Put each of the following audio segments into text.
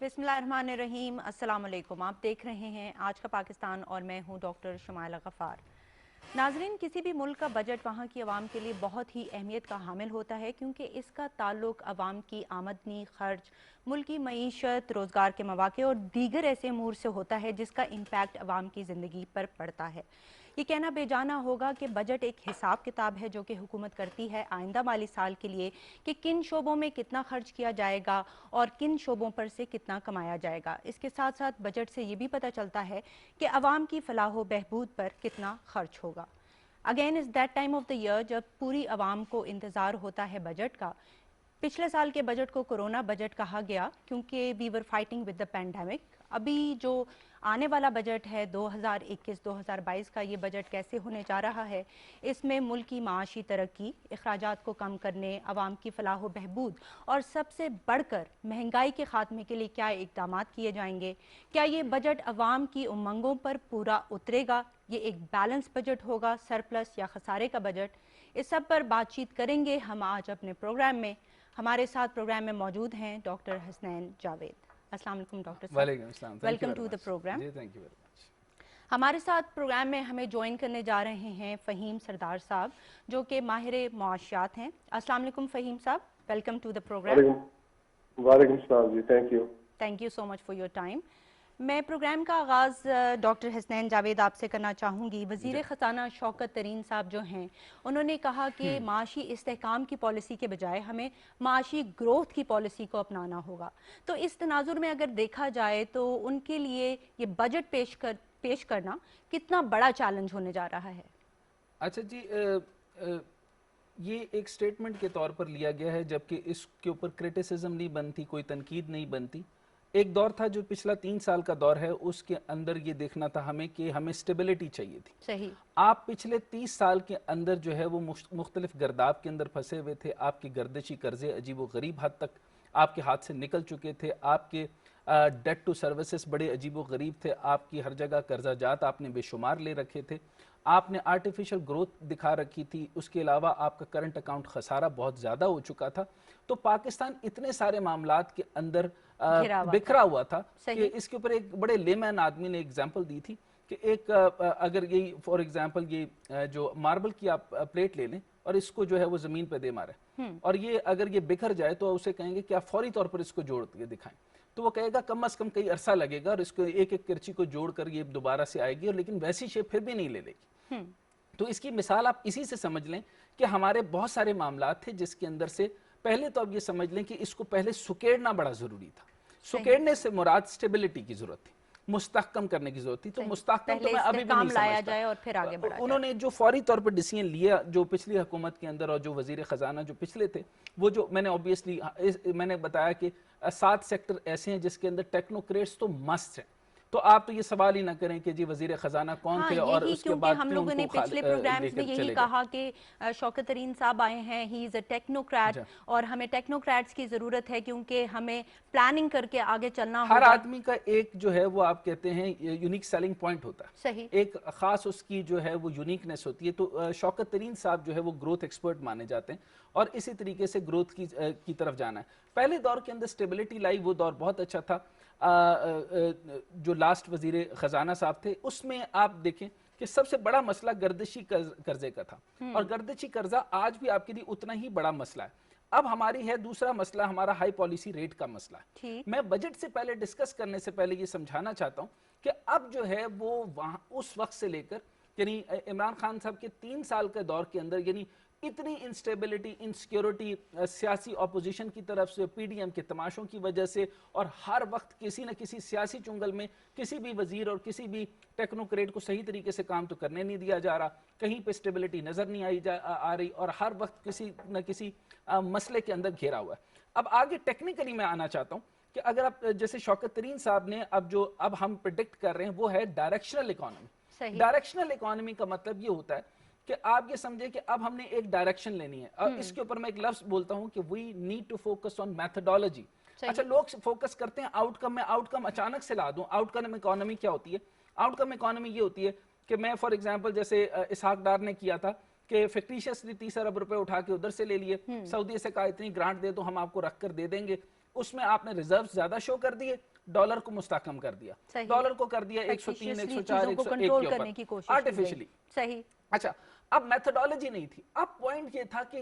बिस्मिल्लाहिर्रहमानिर्रहीम, अस्सलाम वालेकुम। आप देख रहे हैं आज का पाकिस्तान और मैं हूं डॉक्टर शमाइला गफ़ार। नाजरीन, किसी भी मुल्क का बजट वहाँ की आवाम के लिए बहुत ही अहमियत का हामिल होता है, क्योंकि इसका ताल्लुक आवाम की आमदनी, खर्च, मुल्क की मईशत, रोज़गार के मौक़े और दीगर ऐसे अमूर से होता है जिसका इम्पैक्ट आवाम की ज़िंदगी पर पड़ता है। ये कहना बेजाना होगा कि बजट एक हिसाब किताब है जो कि हुकूमत करती है आइंदा माली साल के लिए कि किन शोबों में कितना खर्च किया जाएगा और किन शोबों पर से कितना कमाया जाएगा। इसके साथ साथ बजट से ये भी पता चलता है कि आवाम की फलाह व बहबूद पर कितना खर्च होगा। Again is that time of the year जब पूरी आवाम को इंतज़ार होता है बजट का। पिछले साल के बजट को कोरोना बजट कहा गया क्योंकि we were fighting with the pandemic. अभी जो आने वाला बजट है 2021-2022 का, ये बजट कैसे होने जा रहा है, इसमें मुल्क की माशी तरक्की, अखराजात को कम करने, आवाम की फलाह व बहबूद और सबसे बढ़कर महंगाई के खात्मे के लिए क्या इकदाम किए जाएंगे। क्या ये बजट आवाम की उमंगों पर पूरा उतरेगा, ये एक बैलेंस बजट होगा, सरप्लस या खसारे का बजट, इस सब पर बातचीत करेंगे हम आज अपने प्रोग्राम में। हमारे साथ प्रोग्राम में मौजूद हैं डॉक्टर हसनैन जावेद। अस्सलाम वालेकुम डॉक्टर साहब, वालेकुम अस्सलाम, वेलकम टू द प्रोग्राम। जी, थैंक यू वेरी मच। हमारे साथ प्रोग्राम में हमें ज्वाइन करने जा रहे हैं फ़हीम सरदार साहब, जो कि माहिर मुआशियात हैं। अस्सलाम वालेकुम फ़हीम साहब, वेलकम टू द प्रोग्राम। वालेकुम सलाम जी, thank you so much for your time. मैं प्रोग्राम का आगाज़ डॉक्टर हसनैन जावेद आपसे करना चाहूँगी। वज़ीर ख़ज़ाना शौकत तरीन साहब जो हैं, उन्होंने कहा कि माशी इस्तेहकाम की पॉलिसी के बजाय हमें माशी ग्रोथ की पॉलिसी को अपनाना होगा। तो इस तनाजुर में अगर देखा जाए तो उनके लिए ये बजट पेश करना कितना बड़ा चैलेंज होने जा रहा है? अच्छा जी, ये एक स्टेटमेंट के तौर पर लिया गया है, जबकि इसके ऊपर क्रिटिसिज्म नहीं बनती, कोई तनकीद नहीं बनती। एक दौर था जो पिछला 3 साल का दौर है, उसके अंदर ये देखना था हमें कि हमें स्टेबिलिटी चाहिए थी। सही। आप पिछले 30 साल के अंदर जो है वो मुख्तलिफ गर्दाब के अंदर फंसे हुए थे। आपके गर्दिशी कर्जे अजीब व गरीब हद तक आपके हाथ से निकल चुके थे। आपके डेट टू सर्विसेज बड़े अजीब व गरीब थे। आपकी हर जगह कर्जा जात आपने बेशुमार ले रखे थे। आपने आर्टिफिशियल ग्रोथ दिखा रखी थी। उसके अलावा आपका करंट अकाउंट खसारा बहुत ज़्यादा हो चुका था। तो पाकिस्तान इतने सारे मामलात के अंदर बिखरा हुआ था कि इसके ऊपर एक बड़े लेमैन आदमी ने एग्जाम्पल दी थी कि एक अगर यही फॉर एग्जाम्पल ये जो मार्बल की आप प्लेट ले लें और इसको जो है वो ज़मीन पे दे मारे और ये अगर ये बिखर जाए तो उसे कहेंगे कि आप फौरी तौर पर इसको जोड़ के दिखाएं, तो वो कहेगा कम से कम कई अरसा लगेगा और इसको एक एक किरची को जोड़कर ये दोबारा से आएगी, और लेकिन वैसी शेप फिर भी नहीं ले लेगी। तो इसकी मिसाल आप इसी से समझ लें कि हमारे बहुत सारे मामलात थे जिसके अंदर से पहले तो अब ये समझ लें कि इसको पहले सुकेड़ना बड़ा जरूरी था। सुकेड़ने से मुराद स्टेबिलिटी की जरूरत थी, मुस्तहकम करने की जरूरत थी। तो मुस्तहकम तो मैं अभी भी नहीं समझता जाए और फिर आगे बढ़ा उन्होंने जो फौरी तौर पर डिसीजन लिया जो पिछली हुकूमत के अंदर, और जो वजीर खजाना जो पिछले थे, वो जो मैंने ऑब्वियसली मैंने बताया कि 7 सेक्टर ऐसे हैं जिसके अंदर टेक्नोक्रेट्स तो मस्ट हैं। तो आप तो ये सवाल ही ना करें कि जी वजीर खजाना कौन थे और उसके बाद हम लोगों ने पिछले प्रोग्राम्स में यही कहा कि शौकत तरीन साहब आए हैं, ही इज अ टेक्नोक्रेट, और हमें टेक्नोक्रेट्स की जरूरत है क्योंकि हमें प्लानिंग करके आगे चलना होगा। हर आदमी का एक जो है वो आप कहते हैं यूनिक सेलिंग पॉइंट होता है। सही। एक खास उसकी जो है वो यूनिकनेस होती है। तो शौकत तरीन साहब जो है वो ग्रोथ एक्सपर्ट माने जाते हैं और इसी तरीके से ग्रोथ की तरफ जाना है। पहले दौर के अंदर स्टेबिलिटी लाई, वो दौर बहुत अच्छा था। जो लास्ट वजीर खजाना साहब थे उसमें आप देखें कि सबसे बड़ा मसला गर्दिशी कर्जे का था, और गर्दिशी कर्जा आज भी आपके लिए उतना ही बड़ा मसला है। अब हमारी है दूसरा मसला, हमारा हाई पॉलिसी रेट का मसला है। मैं बजट से पहले डिस्कस करने से पहले ये समझाना चाहता हूं कि अब जो है वो वहां उस वक्त से लेकर यानी इमरान खान साहब के 3 साल के दौर के अंदर यानी इतनी इंस्टेबिलिटी, इनसिक्योरिटी, सियासी ऑपोजिशन की तरफ से, पीडीएम के तमाशों की वजह से, और हर वक्त किसी न किसी सियासी चुंगल में किसी भी वजीर और किसी भी टेक्नोक्रेट को सही तरीके से काम तो करने नहीं दिया जा रहा, कहीं पे स्टेबिलिटी नजर नहीं आ रही, और हर वक्त किसी न किसी मसले के अंदर घेरा हुआ है। अब आगे टेक्निकली मैं आना चाहता हूँ कि अगर आप जैसे शौकत तरीन साहब ने अब हम प्रिडिक्ट कर रहे हैं वो है डायरेक्शनल इकोनॉमी। डायरेक्शनल इकोनॉमी का मतलब ये होता है कि आप ये समझे कि अब हमने एक डायरेक्शन लेनी है, और इसके ऊपर मैं एक लफ्ज बोलता हूं कि we need to focus on methodology. अच्छा, लोग फोकस करते हैं आउटकम में, आउटकम अचानक से ला दूं। आउटकम इकोनॉमी क्या होती है? आउटकम इकोनॉमी ये होती है कि मैं फॉर एग्जांपल जैसे इसहाक डार ने किया था कि फिक्टिशियसली 30 अरब रुपए उठा के उधर से ले लिए, सऊदी से कहा इतनी ग्रांट दे दो हम आपको रख कर दे देंगे, उसमें आपने रिजर्व ज्यादा शो कर दिए डॉलर को मुस्तहकम कर दिया, डॉलर को कर दिया 103, 104, 101 के ऊपर आर्टिफिशियली। सही। अच्छा, अब मेथोडोलॉजी नहीं थी, अब पॉइंट ये था कि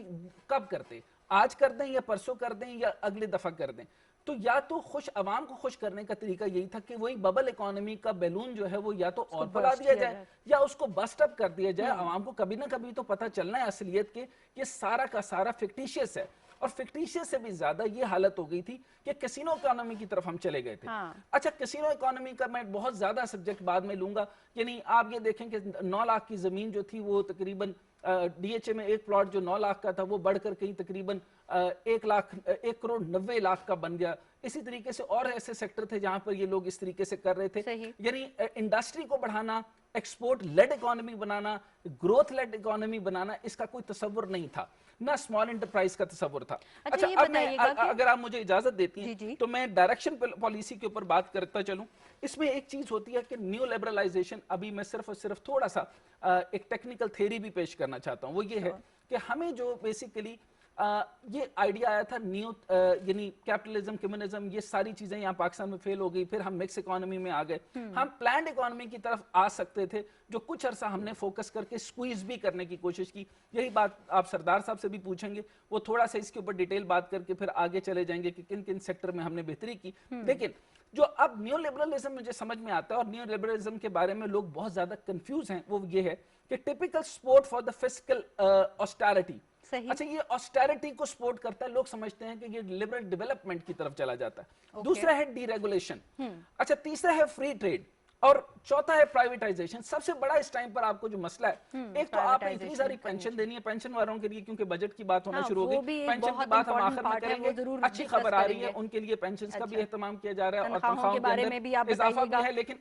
कब करते, आज कर दें या परसों कर दें या अगले दफा कर दें। तो या तो खुश अवाम को खुश करने का तरीका यही था कि वही बबल इकोनॉमी का बैलून जो है वो या तो और फुला दिया जाए या उसको बस्ट अप कर दिया जाए। अवाम को कभी ना कभी तो पता चलना है असलियत के ये सारा का सारा फिक्टिशियस है। और फिक्टिशियस से भी ज्यादा ये हालत हो गई थी कि कैसीनो इकोनॉमी की तरफ हम चले गए थे। अच्छा, कैसीनो इकोनॉमी का मैं बहुत ज्यादा सब्जेक्ट बाद में लूंगा, यानी आप ये देखें कि 9 लाख की जमीन जो थी वो तकरीबन डीएचए में एक प्लॉट जो 9 लाख का था वो बढ़कर कहीं तकरीबन 1 करोड़ 90 लाख का बन गया। इसी तरीके से और ऐसे सेक्टर थे जहां पर ये लोग इस तरीके से कर रहे थे, यानी इंडस्ट्री को बढ़ाना, एक्सपोर्ट लेड इकोनॉमी बनाना, ग्रोथ लेड इकोनॉमी बनाना, इसका कोई तस्वर नहीं था, ना स्मॉल एंटरप्राइज का तस्वर था। अच्छा, अब मैं अगर आप मुझे इजाजत देती हैं तो मैं डायरेक्शन पॉलिसी के ऊपर बात करता चलूं। इसमें एक चीज होती है कि न्यू लिबरलाइजेशन, अभी मैं सिर्फ और सिर्फ थोड़ा सा एक टेक्निकल थ्योरी भी पेश करना चाहता हूं, वो ये है कि हमें जो बेसिकली ये आइडिया आया था न्यू, यानी कैपिटलिज्म, कम्युनिज्म, ये सारी चीजें यहाँ पाकिस्तान में फेल हो गई, फिर हम मिक्स इकोनॉमी में आ गए, हम प्लान्ड इकोनॉमी की तरफ आ सकते थे, जो कुछ अरसा हमने फोकस करके स्क्वीज भी करने की कोशिश की। यही बात आप सरदार साहब से भी पूछेंगे, वो थोड़ा सा इसके ऊपर डिटेल बात करके फिर आगे चले जाएंगे कि किन किन सेक्टर में हमने बेहतरी की। लेकिन जो अब न्यू लिबरलिज्म मुझे समझ में आता है और न्यू लिबरलिज्म के बारे में लोग बहुत ज्यादा कंफ्यूज हैं, वो ये है कि typical support for the fiscal austerity. अच्छा, ये ऑस्टेरिटी को सपोर्ट करता है, लोग समझते हैं कि ये लिबरल डेवलपमेंट की तरफ चला जाता है। दूसरा है डीरेगुलेशन। अच्छा, तीसरा है फ्री ट्रेड और चौथा है प्राइवेटाइजेशन। सबसे बड़ा इस टाइम पर आपको जो मसला है, एक तो आपने इतनी सारी पेंशन देनी है पेंशन वालों के लिए, क्योंकि बजट की बात होना शुरू हो गई, पेंशन की बात हम आखिर में करेंगे। अच्छी खबर आ रही है, उनके लिए पेंशन का भी एहतमाम किया जा रहा है और तनख्वाहों के अंदर इजाफा भी है। लेकिन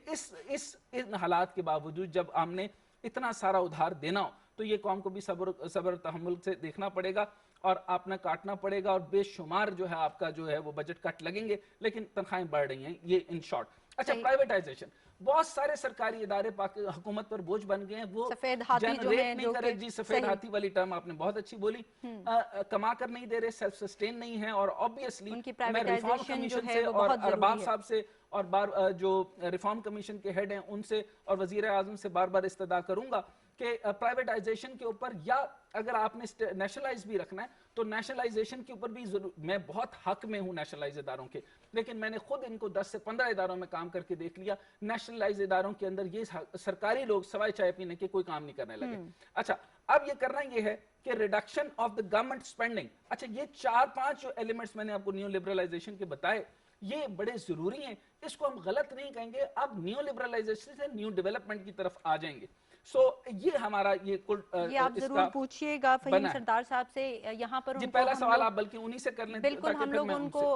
इन हालात के बावजूद जब हमने इतना सारा उधार देना हो तो ये कौम को भी सब्र तहम्मुल से देखना पड़ेगा और आपने काटना पड़ेगा, और बेशुमार जो है आपका जो है वो बजट कट लगेंगे, लेकिन तनख्वाहें बढ़ रही हैं, ये इन शॉर्ट। अच्छा, प्राइवेटाइजेशन, बहुत सारे सरकारी इदारे हुकूमत पर बोझ बन गए हैं, वो जनरेट नहीं करे। जी, सफेद हाथी वाली टर्म आपने बहुत अच्छी बोली, कमा कर नहीं दे रहे, सेल्फ सस्टेन नहीं है। और ऑब्वियसली मैं रिफॉर्म कमीशन से और अरबाब साहब से और जो रिफॉर्म कमीशन के हेड हैं उनसे और वजीर आजम से बार बार इस्तदा करूंगा कि प्राइवेटाइजेशन के ऊपर, या अगर आपने नेशनलाइज भी रखना है तो नेशनलाइजेशन के ऊपर भी मैं बहुत हक में हूं नेशनलाइज इदारों के, लेकिन मैंने खुद इनको 10 से 15 इदारों में काम करके देख लिया, नेशनलाइज इदारों के अंदर ये सरकारी लोग सवाई चाय पीने के कोई काम नहीं करने लगे। अच्छा, अब ये करना ये है कि reduction of the government spending. अच्छा, ये 4-5 जो एलिमेंट्स मैंने आपको न्यू लिबरलाइजेशन के बताए, ये बड़े जरूरी हैं, इसको हम गलत नहीं कहेंगे। अब न्यू लिबरलाइजेशन से न्यू डेवलपमेंट की तरफ आ जाएंगे। ये हमारा ये आप जरूर पूछिएगा फहीम सरदार साहब से, यहाँ पर पहला सवाल आप बल्कि उन्हीं से कर लें। बिल्कुल, हम लोग उनको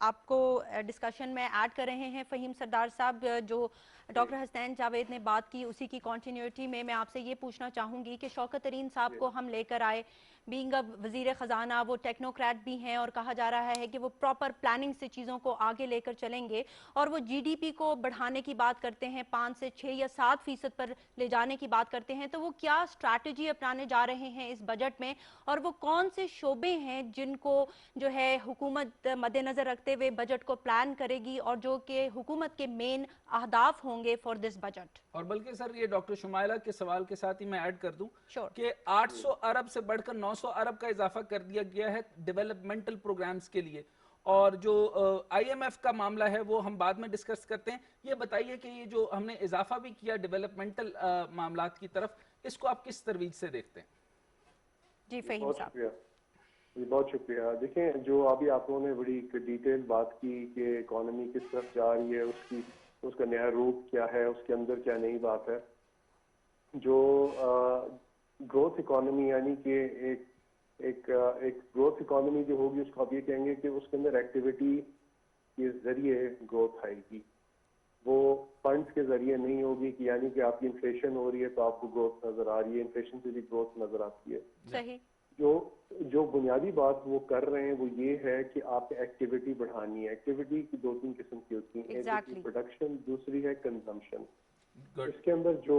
आपको डिस्कशन में ऐड कर रहे हैं। फहीम सरदार साहब, जो डॉक्टर हसनैन जावेद ने बात की उसी की कंटिन्यूटी में मैं आपसे ये पूछना चाहूंगी कि शौकत तरीन साहब को हम लेकर आए, बीइंग अ वजीर खजाना, वो टेक्नोक्रेट भी हैं और कहा जा रहा है कि वो प्रॉपर प्लानिंग से चीज़ों को आगे लेकर चलेंगे और वो जीडीपी को बढ़ाने की बात करते हैं, 5 से 6 या 7% पर ले जाने की बात करते हैं। तो वो क्या स्ट्रैटेजी अपनाने जा रहे हैं इस बजट में, और वो कौन से शोबे हैं जिनको जो है हुकूमत मद्देनजर रखते हुए बजट को प्लान करेगी और जो कि हुकूमत के मेन अहदाफ होंगे फॉर दिस बजट? और बल्कि सर, ये डॉक्टर शुमाइला के सवाल के साथ ही मैं ऐड कर दूं कि 800 अरब से बढ़कर 900 अरब का इजाफा कर दिया गया है डेवलपमेंटल प्रोग्राम्स के लिए। और जो IMF का मामला है वो हम बाद में डिस्कस करते हैं। ये बताइए कि ये जो हमने इजाफा भी किया डेवलपमेंटल मामलात की तरफ, इसको आप किस तरवीज से देखते हैं? जी फहीम साहब। बहुत शुक्रिया। देखें, जो अभी आप लोगों ने बड़ी डिटेल बात की कि इकोनॉमी किस तरफ जा रही है, उसका नया रूप क्या है, उसके अंदर क्या नई बात है। जो ग्रोथ इकोनॉमी, यानी कि एक ग्रोथ इकोनॉमी जो होगी, उसको आप ये कहेंगे कि उसके अंदर एक्टिविटी के जरिए ग्रोथ आएगी, वो फंड्स के जरिए नहीं होगी कि यानी कि आपकी इन्फ्लेशन हो रही है तो आपको ग्रोथ नजर आ रही है, इन्फ्लेशन से भी ग्रोथ नजर आती है। सही। जो बुनियादी बात वो कर रहे हैं वो ये है कि आपने एक्टिविटी बढ़ानी है। एक्टिविटी की 2-3 किस्म की होती है, एक प्रोडक्शन, दूसरी है कंजम्पशन। इसके अंदर जो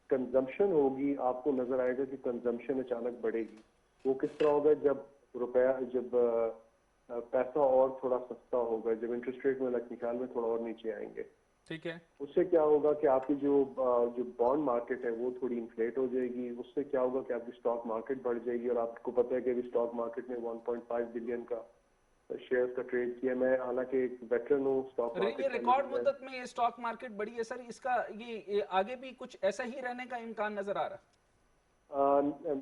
कंजम्पशन होगी, आपको नजर आएगा कि कंजम्पशन अचानक बढ़ेगी। वो किस तरह होगा? जब पैसा और थोड़ा सस्ता होगा जब इंटरेस्ट रेट मेरे ख्याल में थोड़ा और नीचे आएंगे। ठीक है। उससे क्या होगा कि आपकी जो बॉन्ड मार्केट है वो थोड़ी इन्फ्लेट हो जाएगी। उससे क्या होगा कि आपकी स्टॉक मार्केट बढ़ जाएगी। और आपको पता है कि अभी स्टॉक मार्केट में 1.5 बिलियन का शेयर्स का ट्रेड किया। मैं हालांकि एक वेटरन हूँ स्टॉक ये मार्केट का, रिकॉर्ड लेकिन मुद्दत में ये स्टॉक मार्केट बढ़ी है सर, इसका ये आगे भी कुछ ऐसा ही रहने का इम्कान नजर आ रहा मैं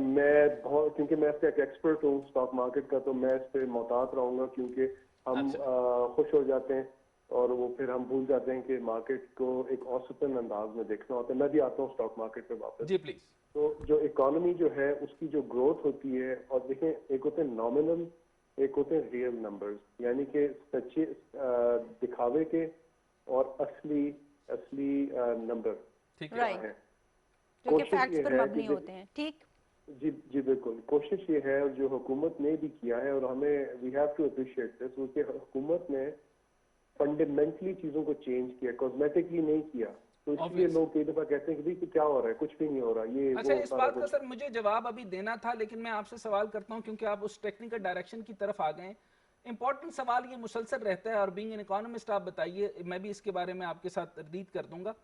मैं बहुत, क्योंकि मैं इसका एक एक्सपर्ट हूँ स्टॉक मार्केट का, तो मैं इस पे मोहतात रहूंगा। क्योंकि हम खुश हो जाते हैं और वो फिर हम भूल जाते हैं कि मार्केट को एक औसतन अंदाज में देखना होता है। मैं भी आता हूँ स्टॉक मार्केट पे वापस। जी प्लीज। तो जो इकोनॉमी जो है उसकी जो ग्रोथ होती है, और देखें एक होते हैं नॉमिनल, एक होते हैं रियल नंबर्स, यानी कि सच्चे दिखावे के और असली असली नंबर ठीक है। क्या राइट, है। जो कि कोशिश फैक्ट्स ये पर है मबनी कि होते हैं। ठीक। जी जी बिल्कुल, कोशिश ये है, और जो हुकूमत ने भी किया है, और हमें we have to appreciate this, क्योंकि हुकूमत ने फंडामेंटली चीजों को चेंज किया, कॉस्मेटिकली नहीं किया। तो इसलिए Obvious. लोग कई दफा कहते हैं कि भाई कि क्या हो रहा है, कुछ भी नहीं हो रहा, ये अच्छा, वो इस सारा बात का कुछ। सर मुझे जवाब अभी देना था, लेकिन मैं आपसे सवाल करता हूं क्योंकि आप उस टेक्निकल डायरेक्शन की तरफ आ गए हैं। इंपॉर्टेंट सवाल ये मुसलसल रहता है, और बीइंग एन इकोनॉमिस्ट आप बताइए, मैं भी इसके बारे में आपके साथ रीड कर दूंगा।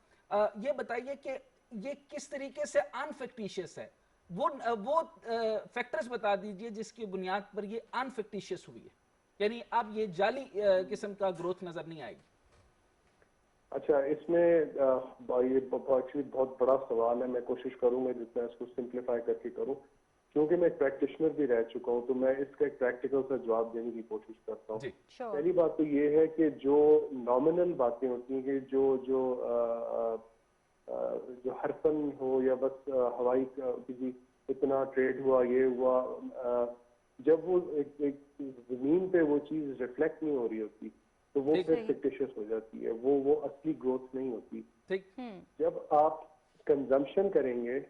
ये बताइए कि ये किस तरीके से अनफिक्टिशियस है, वो फैक्टर्स बता दीजिए जिसकी बुनियाद पर ये अनफिक्टिशियस हुई है, यानी अब ये जाली किस्म का ग्रोथ नजर नहीं आएगी। अच्छा, इसमें ये एक्चुअली बहुत बड़ा सवाल है। मैं कोशिश करूंगा जितना इसको सिंप्लीफाई करके करूं, क्योंकि मैं एक प्रैक्टिशनर भी रह चुका हूं, तो मैं इसका एक प्रैक्टिकल सा जवाब देने की कोशिश करता हूं। जी। श्योर। पहली बात तो ये है कि जो नॉमिनल बातें होती हैं कि जो जो जो हरफन हो, या बस हवाई किसी इतना ट्रेड हुआ, ये हुआ, जब वो एक जमीन पे वो चीज रिफ्लेक्ट नहीं हो रही होती, तो वो ठीक फिर है। फिक्टिशियस हो जाती है, वो असली ग्रोथ नहीं होती। ठीक। जब आप कंजम्पशन करेंगे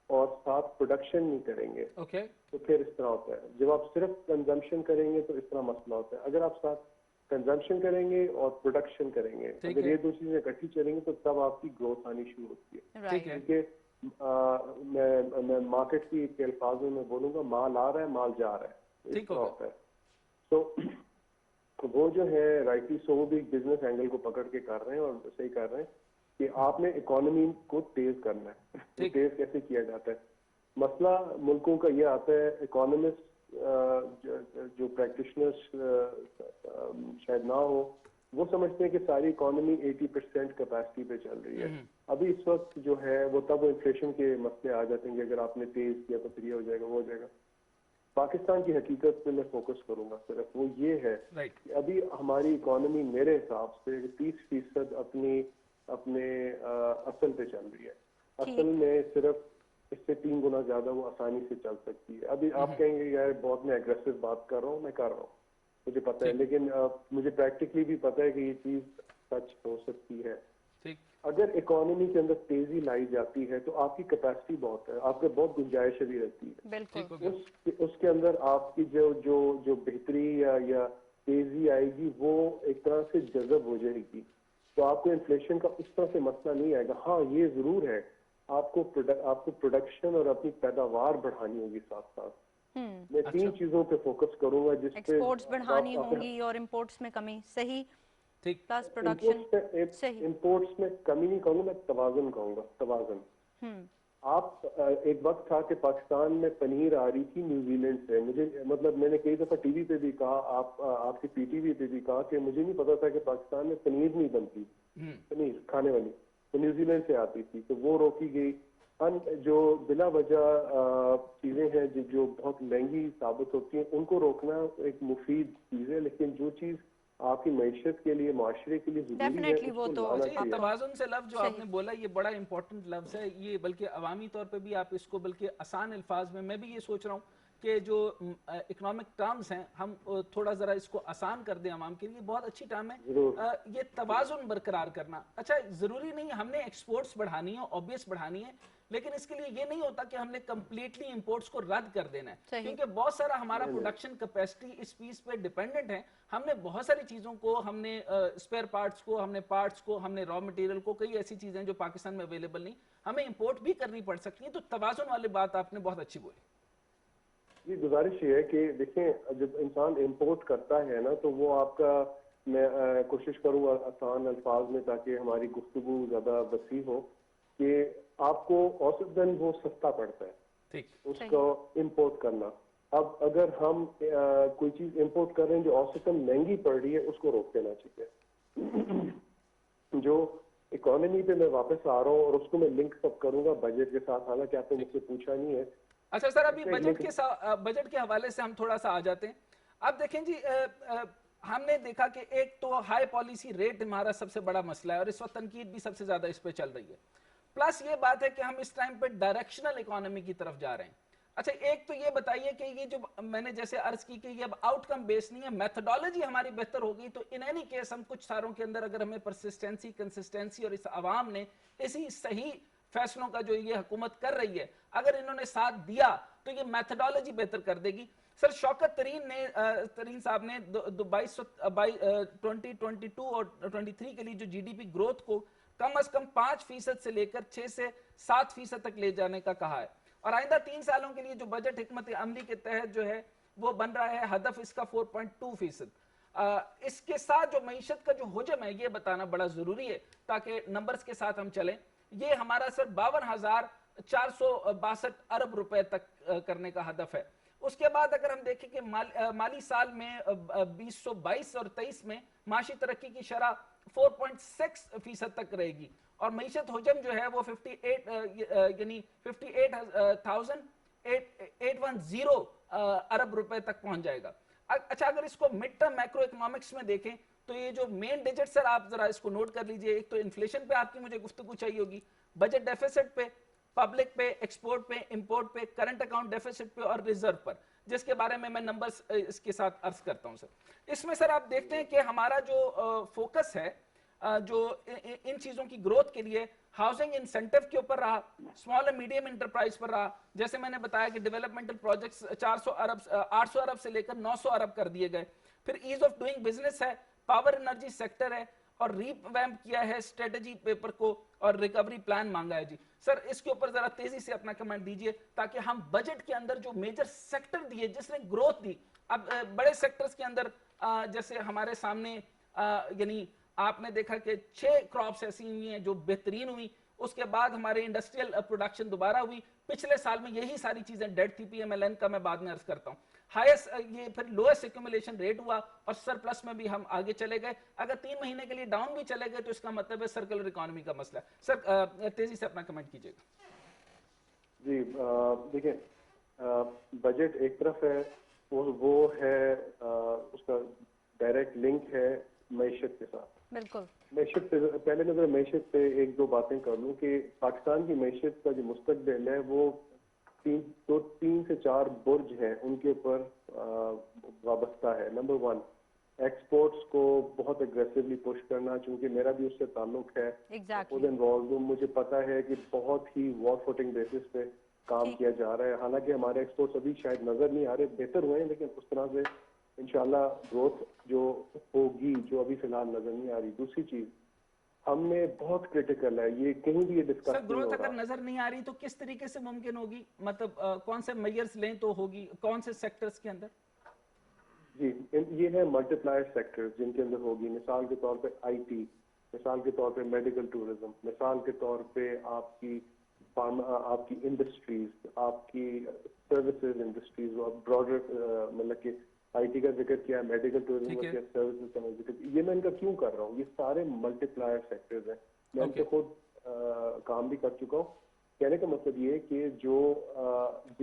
और साथ प्रोडक्शन नहीं करेंगे, ओके। तो फिर इस तरह होता है। जब आप सिर्फ कंजम्पशन करेंगे तो इस तरह मसला होता है। अगर आप साथ कंजम्पशन करेंगे और प्रोडक्शन करेंगे, ठीक अगर है। ये दो चीजें इकट्ठी चलेंगी, तो तब आपकी ग्रोथ आनी शुरू होती है। ठीक है। राइट। क्योंकि मैं मार्केट की अल्फाज में बोलूंगा, माल आ रहा है, माल जा रहा है, इस ठीक हो तरह गया। होता है। तो वो जो है राइटली सो, वो भी बिजनेस एंगल को पकड़ के कर रहे हैं, और सही कर रहे हैं कि आपने इकोनॉमी को तेज करना है। तो ठीक। तेज कैसे किया जाता है? मसला मुल्कों का ये आता है, इकोनॉमिस्ट जो प्रैक्टिशनर्स शायद ना हो, वो समझते हैं कि सारी इकोनॉमी 80% कैपेसिटी पे चल रही है। अभी इस वक्त जो है वो, तब वो इन्फ्लेशन के मसले आ जाते हैं कि अगर आपने तेज किया तो फिर ये हो जाएगा, वो हो जाएगा। पाकिस्तान की हकीकत पे मैं फोकस करूंगा सिर्फ, वो ये है राइट। कि अभी हमारी इकोनॉमी मेरे हिसाब से 30% अपने असल पे चल रही है। असल में सिर्फ इससे 3 गुना ज्यादा वो आसानी से चल सकती है। अभी आप कहेंगे यार बहुत मैं एग्रेसिव बात कर रहा हूँ, मैं कर रहा हूँ, मुझे पता है, लेकिन मुझे प्रैक्टिकली भी पता है कि ये चीज सच हो सकती है। ठीक। अगर इकोनॉमी के अंदर तेजी लाई जाती है तो आपकी कैपेसिटी बहुत है, आपके बहुत गुंजाइश भी रहती है। बिल्कुल। ठीक हो गया। उसके अंदर आपकी जो बेहतरी या तेजी आएगी, वो एक तरह से जज़ब हो जाएगी। तो आपको इन्फ्लेशन का उस तरह से मसला नहीं आएगा। हाँ, ये जरूर है, आपको प्रोडक्शन और अपनी पैदावार बढ़ानी होगी साथ साथ। मैं 3 चीजों पे फोकस करूंगा जिसपे एक्सपोर्ट्स बढ़ानी होंगी और इंपोर्ट्स में कमी। सही। ठीक। Plus production. सही। इंपोर्ट्स में कमी नहीं कहूंगा, मैं तवाज़ुन कहूंगा, तवाज़ुन। आप एक वक्त था कि पाकिस्तान में पनीर आ रही थी न्यूजीलैंड से। मुझे मतलब मैंने कई दफा टीवी पे भी कहा, आपकी पीटीवी पे भी कहा कि मुझे नहीं पता था कि पाकिस्तान में पनीर नहीं बनती, पनीर खाने वाली तो न्यूजीलैंड से आती थी, तो वो रोकी गई। जो बिला वजह चीजें हैं जो बहुत महंगी साबित होती हैं, उनको रोकना एक मुफीद चीज है, लेकिन जो चीज आपकी मैशत के लिए, माशरे के लिए जरूरी है, डेफिनेटली वो उसको तो लाना जी, चाहिए। तवाज़ुन से लफ्ज जो सही। आपने बोला, ये बड़ा इंपॉर्टेंट लफ्ज है। ये बल्कि अवामी तौर पे भी आप इसको बल्कि आसान अल्फाज में, मैं भी ये सोच रहा हूँ कि जो इकोनॉमिक टर्म्स हैं, हम थोड़ा ज़रा इसको आसान कर दें आवाम के लिए। बहुत अच्छी टर्म है ये तवाज़ुन बरकरार करना। अच्छा, ज़रूरी नहीं हमने एक्सपोर्ट्स बढ़ानी है, ऑब्वियस बढ़ानी है, लेकिन इसके लिए ये नहीं होता कि हमने कंप्लीटली इंपोर्ट्स को रद्द कर देना है, क्योंकि बहुत सारा हमारा प्रोडक्शन कैपेसिटी इस पीस पे डिपेंडेंट है। हमने बहुत सारी चीज़ों को, हमने स्पेयर पार्ट्स को, हमने पार्ट्स को, हमने रॉ मटेरियल को, कई ऐसी चीज़ें जो पाकिस्तान में अवेलेबल नहीं, हमें इंपोर्ट भी करनी पड़ सकती है। तो तवाज़ुन वाली बात आपने बहुत अच्छी बोली। ये गुजारिश ये है कि देखें, जब इंसान इंपोर्ट करता है ना, तो वो आपका, मैं कोशिश करूंगा आसान अल्फाज में ताकि हमारी गुफ्तगू ज्यादा वसी हो, कि आपको औसतन वो सस्ता पड़ता है ठीक। उसको इंपोर्ट करना। अब अगर हम कोई चीज इंपोर्ट कर रहे हैं जो औसतन महंगी पड़ रही है, उसको रोक देना चाहिए। जो इकोनॉमी पे मैं वापस आ रहा हूँ और उसको मैं लिंक सब करूंगा बजट के साथ, हालांकि आपने मुझसे पूछा नहीं है। अच्छा सर, अभी बजट के हवाले से हम थोड़ा सा आ जाते हैं। अब देखें जी, हमने देखा कि एक तो हाई पॉलिसी रेट हमारा सबसे बड़ा मसला है, और इस वक्त तनकीद भी सबसे ज्यादा इस पे चल रही है। प्लस ये बात है कि हम इस टाइम पे डायरेक्शनल इकोनॉमी की तरफ जा रहे हैं। अच्छा, एक तो ये बताइए कि ये जो मैंने जैसे अर्ज की कि ये अब आउटकम बेस्ड नहीं है, मेथोडोलॉजी हमारी बेहतर हो गई, तो इन एनी केस हम कुछ सालों के अंदर अगर हमें परसिस्टेंसी, कंसिस्टेंसी और इस आवाम ने इसी सही फैसलों का जो ये हुकूमत कर रही है, अगर इन्होंने साथ दिया तो ये मेथोडोलॉजी बेहतर कर देगी। सर, शौकत तरीन साहब ने 2022 और 23 के लिए जो जीडीपी ग्रोथ को कम अज कम 5% से लेकर 6 से 7% तक ले जाने का कहा है, और आइंदा 3 सालों के लिए जो बजट हिकमत अमली के तहत जो है वो बन रहा है, हदफ इसका 4.2%। इसके साथ जो मईशत का जो हुजम है ये बताना बड़ा जरूरी है ताकि नंबर्स के साथ हम चलें। ये हमारा सर 52,462 अरब रुपए तक करने का हदफ है। उसके बाद अगर हम देखें कि माली साल में 2022 और 23 में माशी तरक्की की शरह 4.6% तक रहेगी, और मईशत हुजम जो है वो 58,810 अरब रुपए तक पहुंच जाएगा। अच्छा, अगर इसको मिड टर्म मैक्रो इकोनॉमिक्स में देखें तो ये जो मेन डिजिट सर आप जरा इसको नोट कर लीजिए। एक तो इन्फ्लेशन पे आपकी मुझे गुफ्तगू चाहिए होगी, बजट डेफिसिट पे, पब्लिक पे, एक्सपोर्ट पे, इंपोर्ट पे, करंट अकाउंट डेफिसिट पे और रिजर्व पर, जिसके बारे में मैं नंबर्स इसके साथ अर्ज करता हूं सर। इसमें सर आप देखते हैं कि हमारा जो फोकस है जो इन चीजों की ग्रोथ के लिए हाउसिंग इंसेंटिव के ऊपर रहा, स्मॉल एंड मीडियम एंटरप्राइज पर रहा। जैसे मैंने बताया कि डेवलपमेंटल प्रोजेक्ट्स 800 अरब से लेकर 900 अरब कर दिए गए। फिर ईज ऑफ डूइंग बिजनेस है, पावर एनर्जी सेक्टर है, और रीवैम्प किया है स्ट्रेटेजी पेपर को, और रिकवरी प्लान मांगा है जी। सर, इसके ऊपर जरा तेजी से अपना कमेंट दीजिए ताकि हम बजट के अंदर जो मेजर सेक्टर दिए जिसने ग्रोथ दी, अब बड़े सेक्टर्स के अंदर जैसे हमारे सामने यानी आपने देखा कि 6 क्रॉप्स ऐसी हुई हैं जो बेहतरीन हुई, उसके बाद हमारे इंडस्ट्रियल प्रोडक्शन दोबारा हुई, पिछले साल में यही सारी चीजें डेड थी। पीएमएलएन का मैं बाद में अर्ज करता हूं। हाईएस्ट ये फिर लोएस्ट एक्यूमुलेशन रेट हुआ, और सरप्लस में भी हम आगे चले गए। अगर 3 महीने के लिए डाउन भी चले गए तो इसका मतलब है सर्कुलर इकोनॉमी का मसला। सर तेजी से अपना कमेंट कीजिएगा जी। देखिए, बजट एक तरफ है, वो है उसका डायरेक्ट लिंक है मईशत के साथ। बिल्कुल। मईशत पे पहले नजर मईशत पे एक दो बातें कर लूँ कि पाकिस्तान की मईशत का जो मुस्तकबिल है वो 3 से 4 बुर्ज हैं, उनके ऊपर वाबस्ता है। नंबर 1, एक्सपोर्ट्स को बहुत एग्रेसिवली पुश करना, चूंकि मेरा भी उससे ताल्लुक है, खुद इन्वॉल्व हूँ, मुझे पता है कि बहुत ही वॉर फुटिंग बेसिस पे काम किया जा रहा है। हालांकि हमारे एक्सपोर्ट्स अभी शायद नजर नहीं आ रहे, बेहतर हुए हैं, लेकिन उस तरह से इंशाल्लाह ग्रोथ जो होगी जो अभी फिलहाल नजर नहीं आ रही। दूसरी चीज हमने बहुत क्रिटिकल है, ये कहीं भी ये डिस्कस सर, ग्रोथ अगर नजर नहीं आ रही तो किस तरीके से मुमकिन होगी, मतलब कौन से मेजर्स लें तो होगी, कौन से सेक्टर्स के अंदर? जी, ये है मल्टीप्लायर सेक्टर्स जिनके अंदर होगी। मिसाल के तौर पे आईटी, मिसाल के तौर पे मेडिकल टूरिज्म, मिसाल के तौर पे आपकी इंडस्ट्रीज, आपकी सर्विसेज इंडस्ट्रीज, ब्रॉडर मतलब कि आईटी का जिक्र किया, मेडिकल टूरिज्म का किया, सर्विसेज का जिक्र। ये मैं इनका क्यों कर रहा हूँ, ये सारे मल्टीप्लायर सेक्टर्स हैं, मैं इनसे खुद काम भी कर चुका हूँ। कहने का मतलब ये है कि जो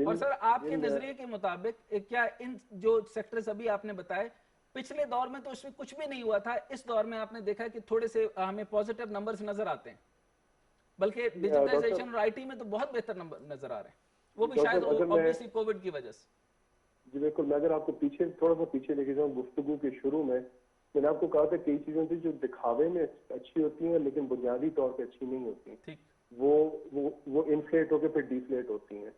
और सर आपके नजरिए के मुताबिक क्या इन जो सेक्टर्स अभी आपने बताए, पिछले दौर में तो इसमें कुछ भी नहीं हुआ था, इस दौर में आपने देखा कि थोड़े से हमें पॉजिटिव नंबर्स नजर आते हैं, बल्कि डिजिटाइजेशन और आईटी में तो बहुत बेहतर नंबर नजर आ रहे हैं, वो भी शायद ऑब्वियसली कोविड की वजह से। जी बिल्कुल, मैं अगर आपको थोड़ा सा पीछे लेके जाऊँ, गुफ्तगू के शुरू में मैंने आपको कहा था कई चीजें थी जो दिखावे में अच्छी होती हैं लेकिन बुनियादी तौर पे अच्छी नहीं होती। वो इन्फ्लेट होकर फिर डिफ्लेट होती हैं,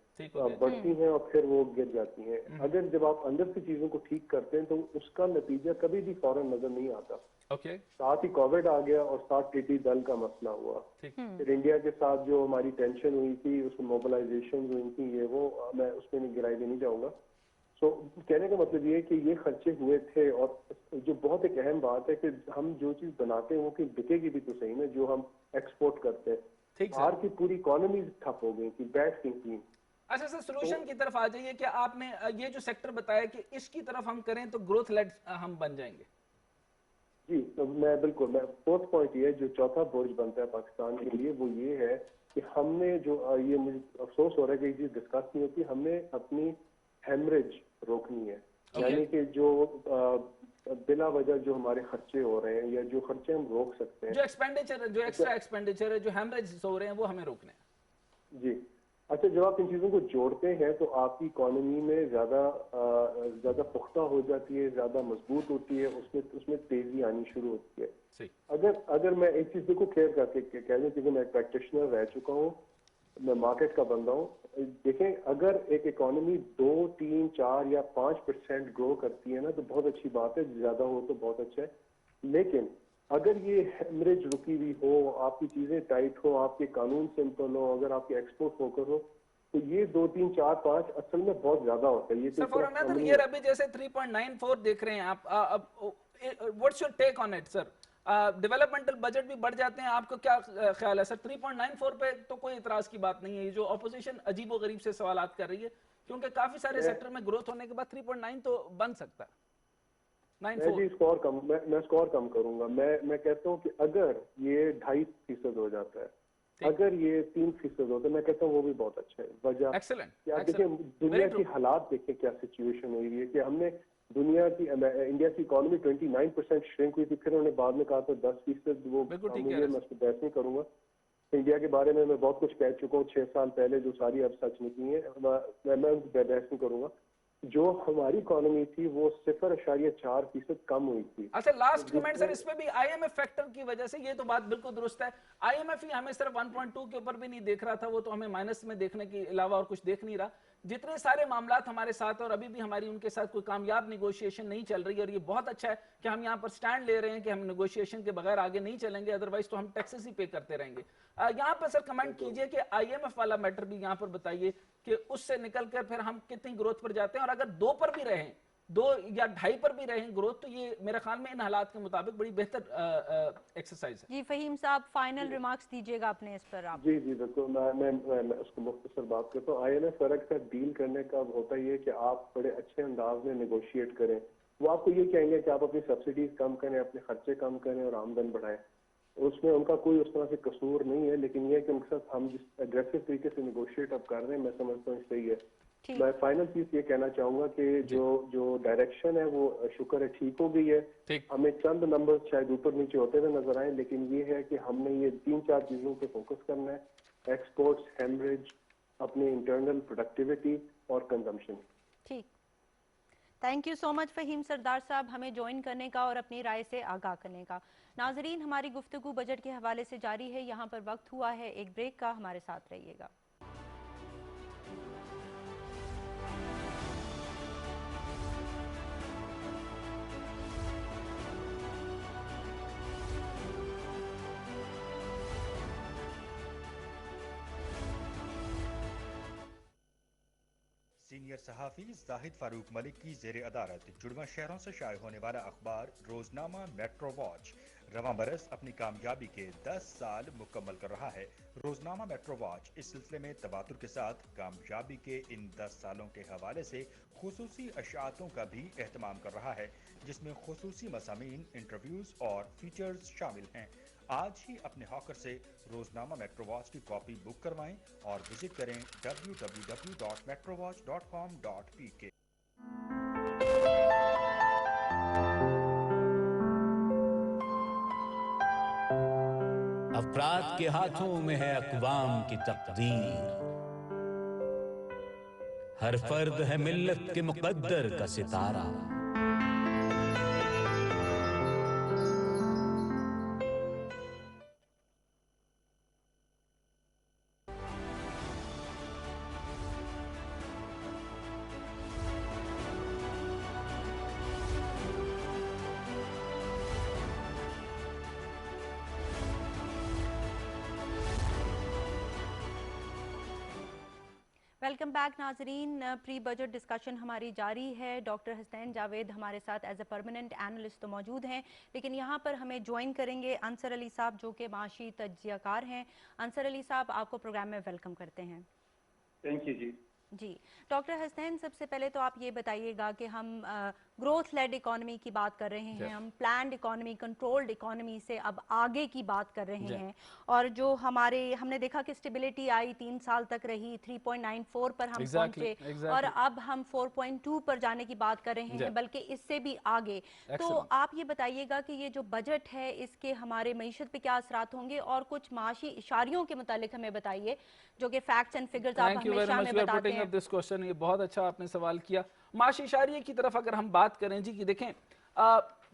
बढ़ती हैं और फिर वो गिर जाती हैं। अगर जब आप अंदर से चीजों को ठीक करते हैं तो उसका नतीजा कभी भी फौरन नजर नहीं आता। साथ ही कोविड आ गया और साथ टिड्डी दल का मसला हुआ, फिर इंडिया के साथ जो हमारी टेंशन हुई थी, उसमें मोबिलाइजेशन हुई थी, ये वो मैं उसमें नहीं गिराई देनी चाहूंगा। तो कहने का मतलब ये है कि ये खर्चे हुए थे, और जो बहुत एक अहम बात है कि हम जो चीज बनाते हैं वो कि बिकेगी भी तो सही ना, जो हम एक्सपोर्ट करते हैं। बाहर की पूरी इकोनॉमी ठप हो गई थी, बैठ गई थी। अच्छा सर, सोल्यूशन की तरफ आ जाइए कि आपने ये जो सेक्टर बताया कि इसकी तरफ हम करें तो ग्रोथ लेड हम बन जाएंगे। जी, तो मैं फोर्थ पॉइंट ये जो चौथा बुर्ज बनता है पाकिस्तान के लिए, वो ये है कि हमने जो ये मुझे अफसोस हो रहा है कि ये चीज डिस्कस नहीं होती, हमने अपनी हेमरेज रोकनी है। यानी कि जो बिला वजह जो हमारे खर्चे हो रहे हैं या जो खर्चे हम रोक सकते हैं। जो एक्सपेंडिचर, जो एक्स्ट्रा एक्सपेंडिचर है, जो हेमरेज हो रहे हैं, वो हमें रोकने हैं। जी अच्छा, जब आप इन चीज़ों को जोड़ते हैं तो आपकी इकोनॉमी में ज़्यादा पुख्ता हो जाती है, ज़्यादा मजबूत होती है, उसमें उसमें तेज़ी आनी शुरू होती है। सही। अगर मैं एक चीज़ को क्लियर करके कह दूं, क्योंकि मैं एक प्रैक्टिशनर रह चुका हूँ, मैं मार्केट का बंदा हूँ। देखें, अगर एक इकोनॉमी 2, 3, 4 या 5% ग्रो करती है ना तो बहुत अच्छी बात है, ज़्यादा हो तो बहुत अच्छा है। लेकिन अगर ये हेमरेज रुकी हुई हो, आपकी चीजें टाइट हो, आपके कानून सिंपल हो, अगर आपके एक्सपोर्ट फोकस हो, तो ये 2, 3, 4, 5 असल में बहुत ज्यादा होता है। ये सर फॉर अनदर ईयर अभी जैसे 3.94 देख रहे हैं आप, what's your take on it sir? Developmental budget भी बढ़ जाते हैं, आपको क्या ख्याल है सर? 3.94 पे तो कोई इतराज की बात नहीं है। ये जो ऑपोजिशन अजीबो गरीब से सवालात कर रही है, क्योंकि काफी सारे सेक्टर में ग्रोथ होने के बाद 3.9 तो बन सकता है। मैं स्कोर कम करूंगा। मैं कहता हूँ कि अगर ये 2.5% हो जाता है, अगर ये 3% होता है, मैं कहता हूँ वो भी बहुत अच्छा है। वजह एक्सेलेंट। आप देखें, दुनिया की हालात देखें क्या सिचुएशन हुई है कि हमने दुनिया की इंडिया की इकोनॉमी 29% श्रिंक हुई थी, फिर उन्होंने बाद में कहा था 10%। वो मुझे, मैं उस पर बहस नहीं करूंगा। इंडिया के बारे में मैं बहुत कुछ कह चुका हूँ 6 साल पहले, जो सारी अब सच निकली है। मैं उस पर बहस नहीं करूंगा। जो हमारी इकोनॉमी थी वो 0.4% कम हुई थी। अच्छा, लास्ट कमेंट सर, इसमें भी आईएमएफ फैक्टर की वजह से, ये तो बात बिल्कुल दुरुस्त है। आईएमएफ ही हमें सिर्फ 1.2 के ऊपर भी नहीं देख रहा था, वो तो हमें माइनस में देखने के अलावा और कुछ देख नहीं रहा। जितने सारे मामलात हमारे साथ, और अभी भी हमारी उनके साथ कोई कामयाब नेगोशिएशन नहीं चल रही है, और ये बहुत अच्छा है कि हम यहाँ पर स्टैंड ले रहे हैं कि हम नेगोशिएशन के बगैर आगे नहीं चलेंगे, अदरवाइज तो हम टैक्सेस ही पे करते रहेंगे। यहाँ पर सर कमेंट कीजिए कि आईएमएफ वाला मैटर भी यहाँ पर बताइए कि उससे निकलकर फिर हम कितनी ग्रोथ पर जाते हैं, और अगर 2 पर भी रहें, 2 या 2.5 पर भी रहें ग्रोथ, तो ये मेरे ख्याल में इन हालात के मुताबिक बड़ी बेहतर एक्सरसाइज है। जी फहीम साहब, फाइनल रिमार्क्स दीजिएगा अपने इस पर आप। जी बिल्कुल, मैं उसको मुख्तसर बात करता हूँ। आईएमएफ फर्क का डील करने का होता ही है कि आप बड़े अच्छे अंदाज में नेगोशिएट करें। वो आपको ये कहेंगे कि आप अपनी सब्सिडीज कम करें, अपने खर्चे कम करें और आमदन बढ़ाएं। उसमें उनका कोई उस तरह से कसूर नहीं है, लेकिन ये है कि उनके साथ हम जिस एग्रेसिव तरीके से नेगोशिएट अब कर रहे हैं, मैं समझता हूँ सही है। मैं फाइनल चीज ये कहना चाहूंगा कि जो डायरेक्शन है वो शुक्र है ठीक हो गई है। हमें चंद नंबर शायद ऊपर नीचे होते हुए नजर आए, लेकिन ये है कि हमने ये 3-4 चीजों पे फोकस करना है: एक्सपोर्ट्स, हेमरेज, अपनी इंटरनल प्रोडक्टिविटी और कंजम्पशन। ठीक, thank you so much Faheem Sardar साहब, हमें ज्वाइन करने का और अपनी राय से आगाह करने का। नाजरीन, हमारी गुफ्तगू बजट के हवाले से जारी है। यहाँ पर वक्त हुआ है एक ब्रेक का, हमारे साथ रहिएगा। सीनियर सहाफ़ी जाहिद फारूक मलिक की ज़ेर अदालत जुड़वा शहरों से शाये होने वाला अखबार रोजनामा मेट्रो वॉच रवां बरस अपनी कामयाबी के 10 साल मुकम्मल कर रहा है। रोजनामा मेट्रो वॉच इस सिलसिले में तबातुर के साथ कामयाबी के इन 10 सालों के हवाले से खुसूसी अशातों का भी एहतमाम कर रहा है, जिसमें खुसूसी मज़ामीन, इंटरव्यूज़ और फीचर्स शामिल हैं। आज ही अपने हॉकर से रोजनामा मेट्रो वॉच की कॉपी बुक करवाएं और विजिट करें www.metrovatch.com.pk। अफराद के हाथों में है अक़वाम की तकदीर, हर फर्द है मिल्लत के मुक़द्दर का सितारा। वेलकम बैक नाजरीन, प्री बजट डिस्कशन हमारी जारी है। डॉक्टर हसनैन जावेद हमारे साथ एज अ परमानेंट एनालिस्ट तो मौजूद हैं, लेकिन यहाँ पर हमें ज्वाइन करेंगे अंसर अली साहब, जो कि माशी तज्जियाकार हैं। अंसर अली साहब, आपको प्रोग्राम में वेलकम करते हैं। थैंक यू जी। जी डॉक्टर हसनैन, सबसे पहले तो आप ये बताइएगा कि हम ग्रोथ लेड इकोनॉमी की बात कर रहे हैं हम, प्लान्ड इकोनॉमी, कंट्रोल्ड इकोनॉमी से अब आगे की बात कर रहे हैं। और जो हमने देखा कि स्टेबिलिटी आई 3 साल तक रही, 3.94 पर हम पहुंचे और अब हम 4.2 पर जाने की बात कर रहे हैं, बल्कि इससे भी आगे। तो आप ये बताइएगा कि ये जो बजट है इसके हमारे मईशत पे क्या असरात होंगे, और कुछ माशी इशारियों के मुतालिक हमें बताइए जो कि फैक्ट्स एंड फिगर्स आप हमेशा हमें बताते हैं। दिस क्वेश्चन, ये बहुत अच्छा आपने सवाल किया। माशी इशारिये की तरफ अगर हम बात करें जी, कि देखें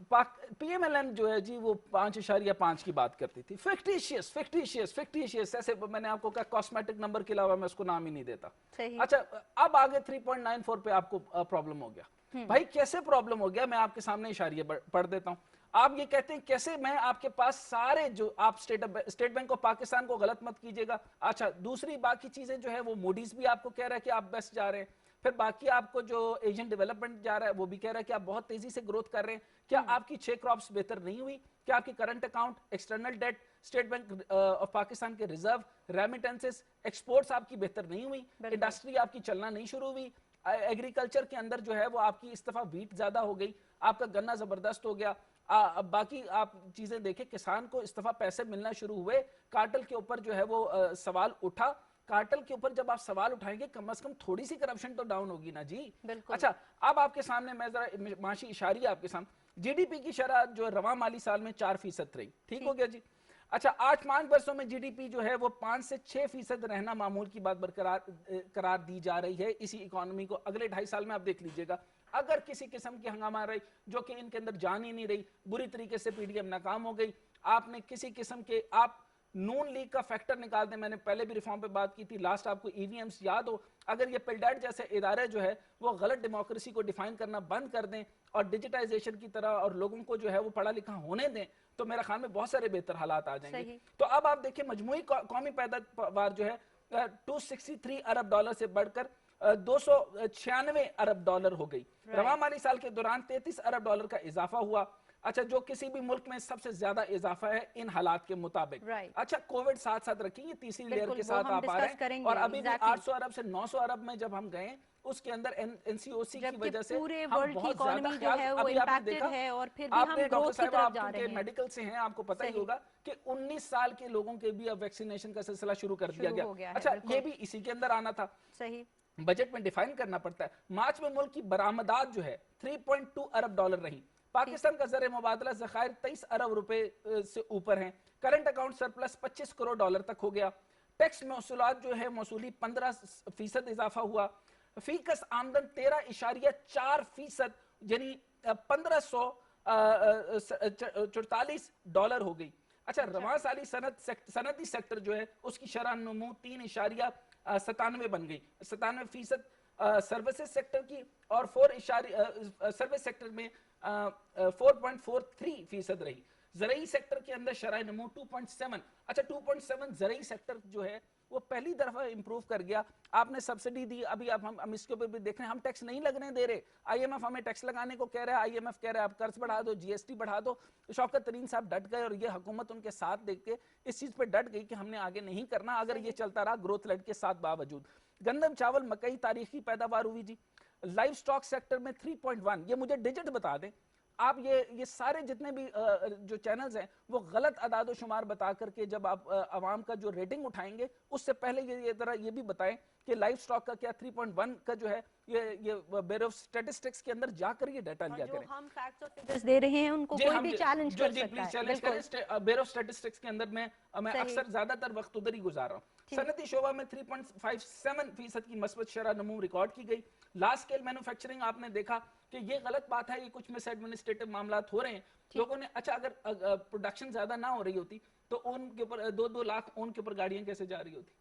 पीएमएलएन जो है जी वो 5.5 की बात करती थी, फिक्टिशियस फिक्टिशियस फिक्टिशियस, ऐसे मैंने आपको कहा कॉस्मेटिक नंबर के अलावा मैं उसको नाम ही नहीं देता। अच्छा, अब आगे 3.94 पे आपको प्रॉब्लम हो गया। भाई कैसे प्रॉब्लम हो गया, मैं आपके सामने इशारिये पढ़ देता हूँ। आप ये कहते हैं कैसे मैं आपके पास सारे जो आप स्टेट बैंक ऑफ पाकिस्तान को गलत मत कीजिएगा। अच्छा, दूसरी बाकी चीजें जो है वो मूडीज भी आपको कह रहा है कि आप बेस्ट जा रहे हैं, फिर बाकी आपको जो एशियन डेवलपमेंट जा रहा है वो भी कह रहा है कि आप बहुत तेजी से ग्रोथ कर रहे हैं। क्या आपकी 6 क्रॉप्स बेहतर नहीं हुई? क्या आपकी current account, external debt, state bank of Pakistan के रिजर्व, रेमिटेंसेस, एक्सपोर्ट्स आपकी बेहतर नहीं हुई? इंडस्ट्री आपकी चलना नहीं शुरू हुई? एग्रीकल्चर के अंदर जो है वो आपकी इस दफा वीट ज्यादा हो गई, आपका गन्ना जबरदस्त हो गया। अब बाकी आप चीजें देखें, किसान को इस दफा पैसे मिलना शुरू हुए। कार्टल के ऊपर जो है वो सवाल उठा। कार्टल के ऊपर जब आप सवाल उठाएंगे कम से कम थोड़ी सी करप्शन तो डाउन होगी ना जी। अच्छा, अब आपके सामने मैं जरा माशी इशारी आपके सामने, जीडीपी की शरह जो रवा माली साल में 4% रही, ठीक हो गया जी। अच्छा, 8-5 वर्षों में जीडीपी जो है वो 5 से 6% रहना मामूल की बात करार दी जा रही है इसी इकोनॉमी को। अगले 2.5 साल में आप देख लीजिएगा, अगर किसी किस्म की हंगामा रही जो कि इनके अंदर जान ही नहीं रही, बुरी तरीके से पीडीएम नाकाम हो गई, आपने किसी किस्म के आप नून लीग का फैक्टर निकाल दें, मैंने पहले भी रिफॉर्म पे बात की थी, लास्ट आपको ईवीएम्स याद हो, अगर ये पिलडैट जैसे इदारे जो है वो गलत डेमोक्रेसी को डिफाइन करना बंद कर दें और डिजिटाइजेशन की तरह और लोगों को जो है वो पढ़ा लिखा होने दें, तो मेरा ख्याल में बहुत सारे बेहतर हालात आ जाएंगे। तो अब आप देखिए, मजमूई कौमी पैदावार जो है 263 अरब डॉलर से बढ़कर 296 अरब डॉलर हो गई। रवा माली साल के दौरान 33 अरब डॉलर का इजाफा हुआ। अच्छा, जो किसी भी मुल्क में सबसे ज्यादा इजाफा है इन हालात के मुताबिक। अच्छा, कोविड साथ साथ रखिए, तीसरी लेयर के साथ आप आ रहे हैं, और अभी भी 800 अरब से 900 अरब में जब हम गए, उसके अंदर एनसीओसी की वजह से पूरे वर्ल्ड की इकोनॉमी जो है वो इंपैक्टेड है, और फिर भी हम ग्रोथ की तरफ जा रहे हैं। मेडिकल से हैं, आपको पता ही होगा कि 19 साल के लोगों के भी अब वैक्सीनेशन का सिलसिला शुरू कर दिया गया। अच्छा, ये भी इसी के अंदर आना था। सही, बजट में डिफाइन करना पड़ता है। मार्च में मुल्क की बरामदात जो है 3.2 अरब डॉलर रही। पाकिस्तान का जर मुबादला ज़खायर 23 अरब रुपए से ऊपर हैं। Current account surplus 25 crore dollar तक हो गया। टैक्स मौसूलात जो है मौसूली 15% इजाफा हुआ। फीकस आमदन 13.4% यानी 1544 डॉलर हो गई। अच्छा, रवां साली सनती सेक्टर जो है उसकी शरह नमू 3.97 बन गई, 97%। सर्विसेज सेक्टर की और सर्विस सेक्टर में 4.43% रही। ज़रई सेक्टर के अंदर शरह नमू 2.7। अच्छा, 2.7 ज़रई सेक्टर जो है वो पहली दफा इंप्रूव कर गया। आपने सब्सिडी दी, अभी आप हम इसके ऊपर भी देख रहे हैं, हम टैक्स नहीं लगने दे रहे। आईएमएफ हमें टैक्स लगाने को कह रहा है, आईएमएफ कह रहा है आप कर्ज बढ़ा दो, जीएसटी बढ़ा दो। शौकत तरीन साहब डट गए और ये हुकूमत उनके साथ देख के इस चीज पे डट गई कि हमने आगे नहीं करना अगर ये चलता रहा ग्रोथ लेड के साथ बावजूद। गंदम, चावल, मकई तारीखी पैदावार हुई जी। लाइव स्टॉक सेक्टर में 3.1, ये मुझे डिजिट बता दें आप। ये सारे जितने भी जो चैनल्स हैं वो गलत अदाद शुमार बता करके जब आप आवाम का जो रेटिंग उठाएंगे उससे पहले ये भी बताएं कि लाइव स्टॉक का क्या 3.1 का जो है ये ब्यूरो ऑफ स्टैटिस्टिक्स के अंदर जाकर ये डाटा लिया करें। हम फैक्ट्स और फिगर्स दे रहे हैं उनको कोई भी चैलेंज कर सकता है। ब्यूरो ऑफ स्टैटिस्टिक्स के अंदर मैं अक्सर ज्यादातर वक्त उधर ही गुजार रहा हूँ। सनती शोबा में 3.57% की मस्बत शरह नमू रिकॉर्ड की गई। लार्ज स्केल मैन्युफैक्चरिंग आपने देखा कि ये गलत बात है, ये कुछ मिस एडमिनिस्ट्रेटिव मामला हो रहे हैं लोगों ने। अच्छा, अगर प्रोडक्शन ज्यादा ना हो रही होती तो उनके ऊपर 2-2 लाख ओन के ऊपर गाड़ियां कैसे जा रही होती?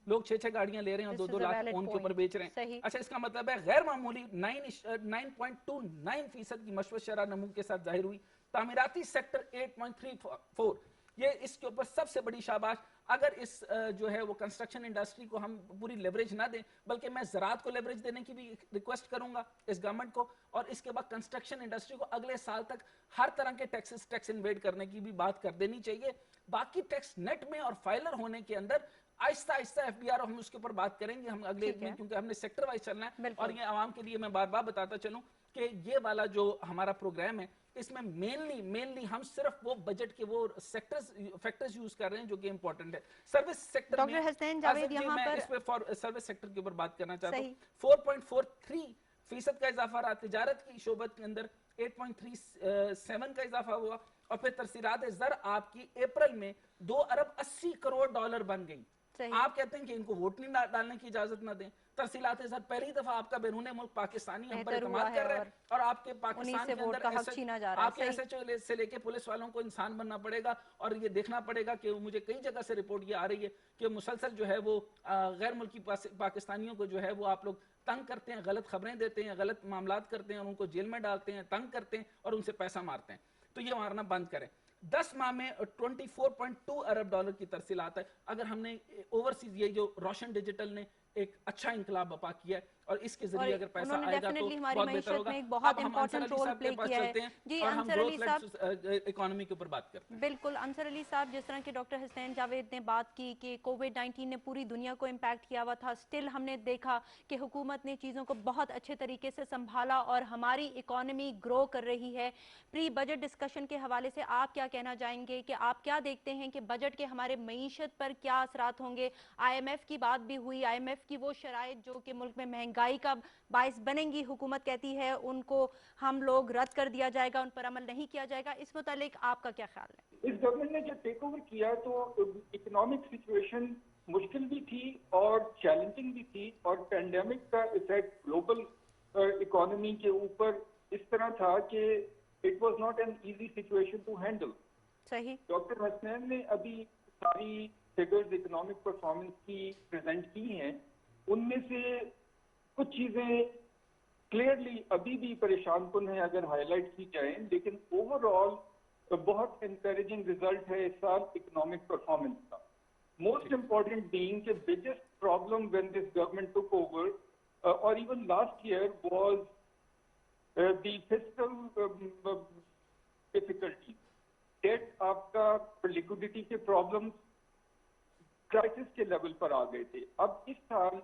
लोग 6-6 गाड़ियां ले रहे हैं और 2-2 लाख ओन के ऊपर बेच रहे हैं। अच्छा, इसका मतलब है गैर मामूली 9.29% की मशवत शरह नमू के साथ जाहिर हुई। तामीराती सेक्टर 8.34, ये इसके ऊपर सबसे बड़ी शाबाश। अगर इस जो है वो कंस्ट्रक्शन इंडस्ट्री को हम पूरी लेवरेज ना दें, बल्कि मैं ज़राअत को लेवरेज देने की भी रिक्वेस्ट करूंगा इस गवर्नमेंट को, और इसके बाद कंस्ट्रक्शन इंडस्ट्री को अगले साल तक हर तरह के टैक्स इन्वेड करने की भी बात कर देनी चाहिए। बाकी टैक्स नेट में और फाइलर होने के अंदर आहिस्ता आहिस्ता FBR हम उसके ऊपर बात करेंगे हम अगले ठीक में, है। क्योंकि हमने सेक्टर वाइज चलना है। बिल्कुल। और ये आवाम के लिए मैं बार बार बताता चलूं कि ये वाला जो हमारा प्रोग्राम है इसमें मेनली हम सिर्फ वो बजट के वो फैक्टर्स यूज कर रहे हैं जो कि इंपॉर्टेंट है। सर्विस सेक्टर में डॉक्टर हसनैन जावेद जी, यहाँ मैं पर इस पे सर्विस सेक्टर के ऊपर बात करना चाहता हूँ। सही। 4.43% का इजाफा रहा, तिजारत की शोबत के अंदर 8.37 का इजाफा हुआ, और फिर तरसीलात ज़र आपकी अप्रैल में 2 अरब 80 करोड़ डॉलर बन गई। सही। आप कहते हैं कि इनको वोट नहीं डालने की इजाजत ना दें। तरसीलात ज़र पहली दफा आपका बैरून मुल्क पाकिस्तानी हम पर बेहतर हुआ एतमाद कर रहे है हैं, और आपके पाकिस्तान उन्हीं से के वोट अंदर का हक छीना जा रहा है। आपके सही। SHO से लेके पुलिस वालों को इंसान बनना पड़ेगा। और ये देखना पड़ेगा कि मुझे कई जगह से रिपोर्ट ये आ रही है कि मुसलसल जो है वो गैर मुल्की पाकिस्तानियों को जो है वो आप लोग तंग करते हैं, गलत खबरें देते हैं, गलत मामलात करते हैं, और उनको जेल में डालते हैं, तंग करते हैं और उनसे पैसा मारते हैं। तो ये मारना बंद करें। 10 माह में 24.2 अरब डॉलर की तरसीलात है। अगर हमने ओवरसीज ये जो रोशन डिजिटल ने एक अच्छा इंकलाब बपा किया है, और इसके जरिए अगर पैसा उन्होंने आएगा तो डेफिनेटली हमारी बहुत बेहतर मईशत होगा। में एक बहुत अब हम इंपॉर्टेंट अंसर अली रोल साहब प्ले के पास किया है। चलते हैं जी, और हम Ansar Ali growth led economy के ऊपर बात करते हैं। बिल्कुल अंसर अली साहब, जिस तरह की डॉक्टर हसनैन जावेद ने बात की कि कोविड-19 ने पूरी दुनिया को इम्पैक्ट किया हुआ था, स्टिल हमने देखा कि हुकूमत ने चीज़ों को बहुत अच्छे तरीके से संभाला और हमारी इकोनॉमी ग्रो कर रही है। प्री बजट डिस्कशन के हवाले से आप क्या कहना चाहेंगे कि आप क्या देखते हैं कि बजट के हमारे मईशत पर क्या असरात होंगे? IMF की बात भी हुई, IMF की वो शराइत जो कि मुल्क में महंगाई का बायस बनेंगी, हुकूमत कहती है उनको हम लोग रद्द कर दिया जाएगा, उन पर अमल नहीं किया जाएगा। इस मुतालिक आपका क्या ख्याल है? इस गवर्नमेंट ने जब टेक ओवर किया तो इकोनॉमिक सिचुएशन मुश्किल भी थी और चैलेंजिंग भी थी, और पेंडेमिक का इफेक्ट ग्लोबल इकोनॉमी के ऊपर इस तरह था कि it was not an easy situation to handle. सही। डॉक्टर हसनैन ने अभी सारी फिगर्स इकोनॉमिक परफॉर्मेंस की प्रेजेंट की हैं, उनमें से कुछ चीजें क्लियरली अभी भी परेशान कुन है अगर हाईलाइट की जाएं, लेकिन ओवरऑल बहुत एनकरेजिंग रिजल्ट है इस साल इकोनॉमिक परफॉर्मेंस का। मोस्ट इम्पॉर्टेंट बीइंग के biggest problem when this government took over और even last year was the fiscal difficulty, debt आपका लिक्विडिटी के प्रॉब्लम्स क्राइसिस के लेवल पर आ गए थे। अब इस साल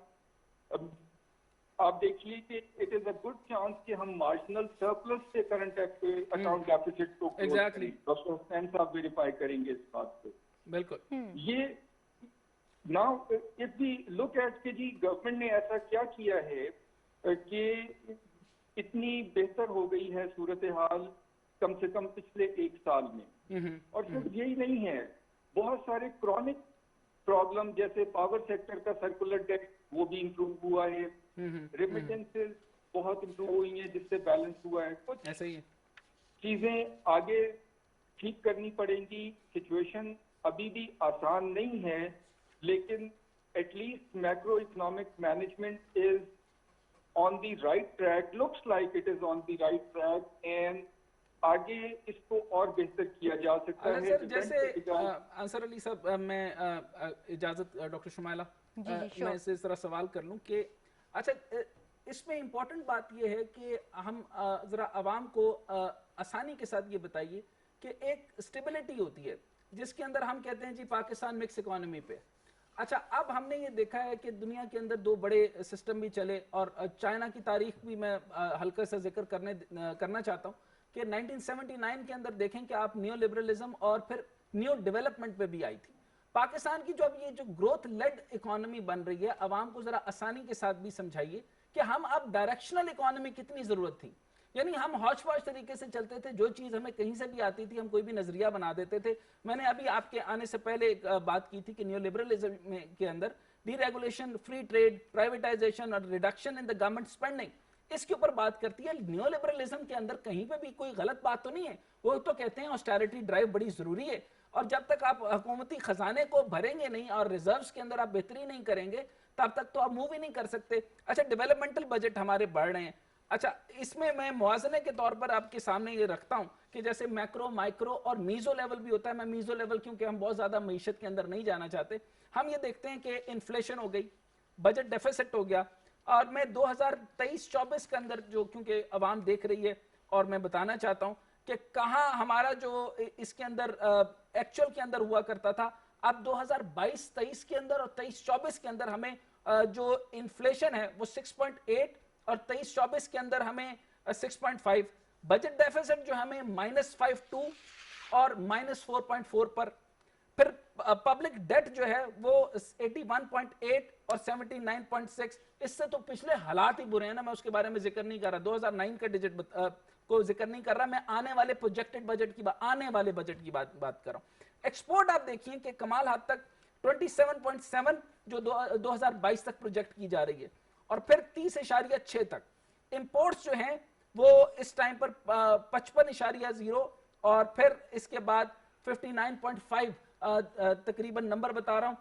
आप देखिए कि it is a good chance कि हम मार्जिनल सरप्लस से करंट अकाउंट डेफिसिट को एग्जैक्टली डॉक्टर हुसैन साहब वेरीफाई करेंगे इस बात को। बिल्कुल। ये now if we look at कि जी गवर्नमेंट ने ऐसा क्या किया है कि इतनी बेहतर हो गई है सूरत हाल कम से कम पिछले एक साल में। और सिर्फ यही नहीं है, बहुत सारे क्रॉनिक प्रॉब्लम जैसे पावर सेक्टर का सर्कुलर डेट वो भी इंप्रूव हुआ है, रेमिटेंसेस बहुत इंप्रूव हुई हैं जिससे बैलेंस हुआ है। कुछ ऐसा ही है, चीजें आगे ठीक करनी पड़ेंगी। सिचुएशन अभी भी आसान नहीं है, लेकिन at least macro economic management is on the right track, looks like it is on the right track, and आगे इसको और बेहतर किया जा सकता है। सर जैसे अंसर अली साहब, मैं इजाजत डॉक्टर शुमाइला मैं इसे इस तरह सवाल कर लूं कि अच्छा इसमें इम्पोर्टेंट बात यह है कि हम जरा आवाम को आसानी के साथ ये बताइए कि एक स्टेबिलिटी होती है जिसके अंदर हम कहते हैं जी पाकिस्तान मिक्स इकोनॉमी पे। अच्छा, अब हमने ये देखा है कि दुनिया के अंदर दो बड़े सिस्टम भी चले, और चाइना की तारीख भी मैं हल्का सा जिक्र करना चाहता हूँ कि 1979 के अंदर देखें कि आप न्यू लिबरलिज्म और फिर न्यू डेवलपमेंट पे भी आई थी। पाकिस्तान की जो अब ये जो ग्रोथ लेड इकोनॉमी बन रही है, आवाम को जरा आसानी के साथ भी समझाइए कि हम अब डायरेक्शनल इकोनॉमी कितनी जरूरत थी। यानी हम हौच पौच तरीके से चलते थे, जो चीज हमें कहीं से भी आती थी हम कोई भी नजरिया बना देते थे। मैंने अभी आपके आने से पहले एक बात की थी कि न्यू लिबरलिज्म के अंदर डीरेगुलेशन, फ्री ट्रेड, प्राइवेटाइजेशन और reduction in the government spending, इसके ऊपर बात करती है। न्यू लिबरलिज्म के अंदर कहीं पे भी कोई गलत बात तो नहीं है। वो तो कहते हैं ऑस्टेरिटी ड्राइव बड़ी जरूरी है, और जब तक आप हुकूमती खजाने को भरेंगे नहीं और रिजर्व्स के अंदर आप बेहतरी नहीं करेंगे तब तक तो आप मूव ही नहीं कर सकते। अच्छा, डेवलपमेंटल बजट हमारे बढ़ रहे हैं। अच्छा, इसमें मैं मुआवजे के तौर पर आपके सामने ये रखता हूं कि जैसे मैक्रो, माइक्रो और मीजो लेवल भी होता है। मैं मीजो लेवल क्योंकि हम बहुत ज्यादा मईशत के अंदर नहीं जाना चाहते। हम ये देखते हैं कि इन्फ्लेशन हो गई, बजट डेफिसिट हो गया, और मैं 2023-24 के अंदर जो क्योंकि अवाम देख रही है और मैं बताना चाहता हूं कि कहां हमारा जो इसके अंदर एक्चुअल के अंदर हुआ करता था अब 2022-23 के अंदर और 23-24 के अंदर हमें जो इन्फ्लेशन है वो 6.8 और 23-24 के अंदर हमें 6.5, बजट डेफिसिट जो हमें -5.2 और -4.4 पर, फिर पब्लिक डेट जो है वो 81.8 और 79.6, इससे तो पिछले हालात ही बुरे हैं ना, मैं उसके बारे में जिक्र नहीं कर रहा, 2009 का डिजिट को जिक्र नहीं कर रहा, मैं आने वाले प्रोजेक्टेड बजट की आने वाले बजट की बात कर रहा हूं। एक्सपोर्ट आप देखिए कि कमाल हद तक 27.7 जो 2022 तक प्रोजेक्ट की जा रही है, और फिर 30.6 तक। इंपोर्ट्स जो हैं वो इस टाइम पर 55.0 और फिर इसके बाद 59.5 तकरीबन नंबर बता रहा हूं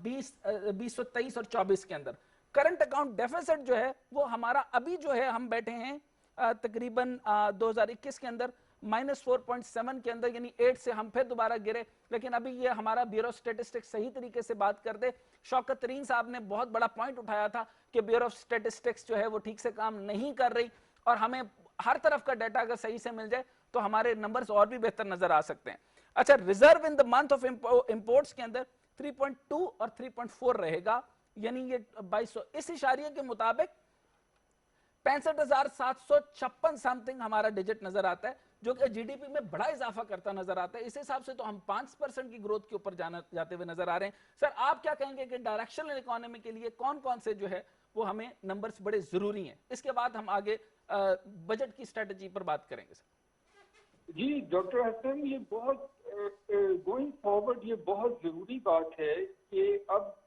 2023 और 24 के अंदर। करंट अकाउंट डेफिसिट जो है वो हमारा अभी जो है हम बैठे हैं तकरीबन 2021 के अंदर -4.7 के अंदर, यानी 8 से हम फिर दोबारा गिरे। लेकिन अभी ये हमारा ब्यूरो स्टैटिस्टिक्स सही तरीके से बात कर दे, शौकत तरीन साहब ने बहुत बड़ा पॉइंट उठाया था कि ब्यूरो ऑफ स्टैटिस्टिक्स जो है वो ठीक से काम नहीं कर रही, और हमें हर तरफ का डाटा अगर सही से मिल जाए तो हमारे नंबर्स और भी बेहतर नजर आ सकते हैं। अच्छा, reserve in the month of imports के अंदर 3.2 और 3.4 रहेगा, यानी ये 2200, इस इशारे के मुताबिक 65,756 समथिंग हमारा डिजिट नजर आता है, जो कि जीडीपी में बड़ा इजाफा करता नजर आता है। इस हिसाब से तो हम 5% की ग्रोथ के ऊपर जाते हुए नजर आ रहे हैं। सर, आप क्या कहेंगे कि डायरेक्शनल इकोनॉमी के लिए कौन कौन से जो है वो हमें नंबर्स बड़े जरूरी हैं? इसके बाद हम आगे बजट की स्ट्रेटजी पर बात करेंगे। सर जी डॉक्टर हसन, ये बहुत गोइंग फॉरवर्ड ये बहुत जरूरी बात है कि अब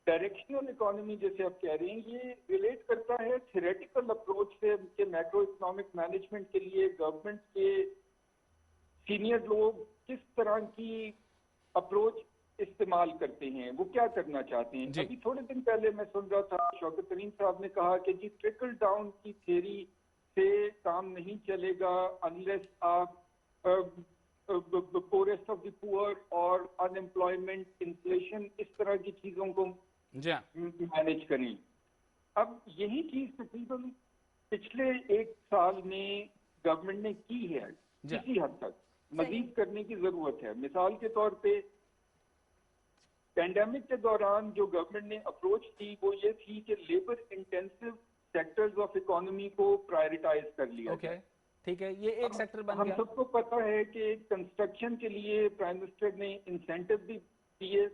डायरेक्शनल इकोनॉमी जैसे आप कह रहे हैं, ये रिलेट करता है थ्योरेटिकल अप्रोच से कि मैक्रो इकोनॉमिक मैनेजमेंट के लिए गवर्नमेंट के सीनियर लोग किस तरह की अप्रोच इस्तेमाल करते हैं, वो क्या करना चाहते हैं। अभी थोड़े दिन पहले मैं सुन रहा था शौकत तरीन साहब ने कहा कि जी ट्रिकल डाउन की थ्योरी से काम नहीं चलेगा अनलेस आप पोरेस्ट ऑफ द पुअर और अनएम्प्लॉयमेंट, इन्फ्लेशन, इस तरह की चीजों को मैनेज करें। अब यही चीज तकरीबन पिछले 1 साल में गवर्नमेंट ने की है, किसी हद तक मजीद करने की जरूरत है। मिसाल के तौर पे पैंडेमिक के दौरान जो गवर्नमेंट ने अप्रोच की वो ये थी कि labour intensive sectors of economy को प्रायोरिटाइज कर लिया जाए। ठीक है, ये एक सेक्टर बन गया। हम सबको पता है कि कंस्ट्रक्शन के लिए प्राइम मिनिस्टर ने इंसेंटिव भी दिए,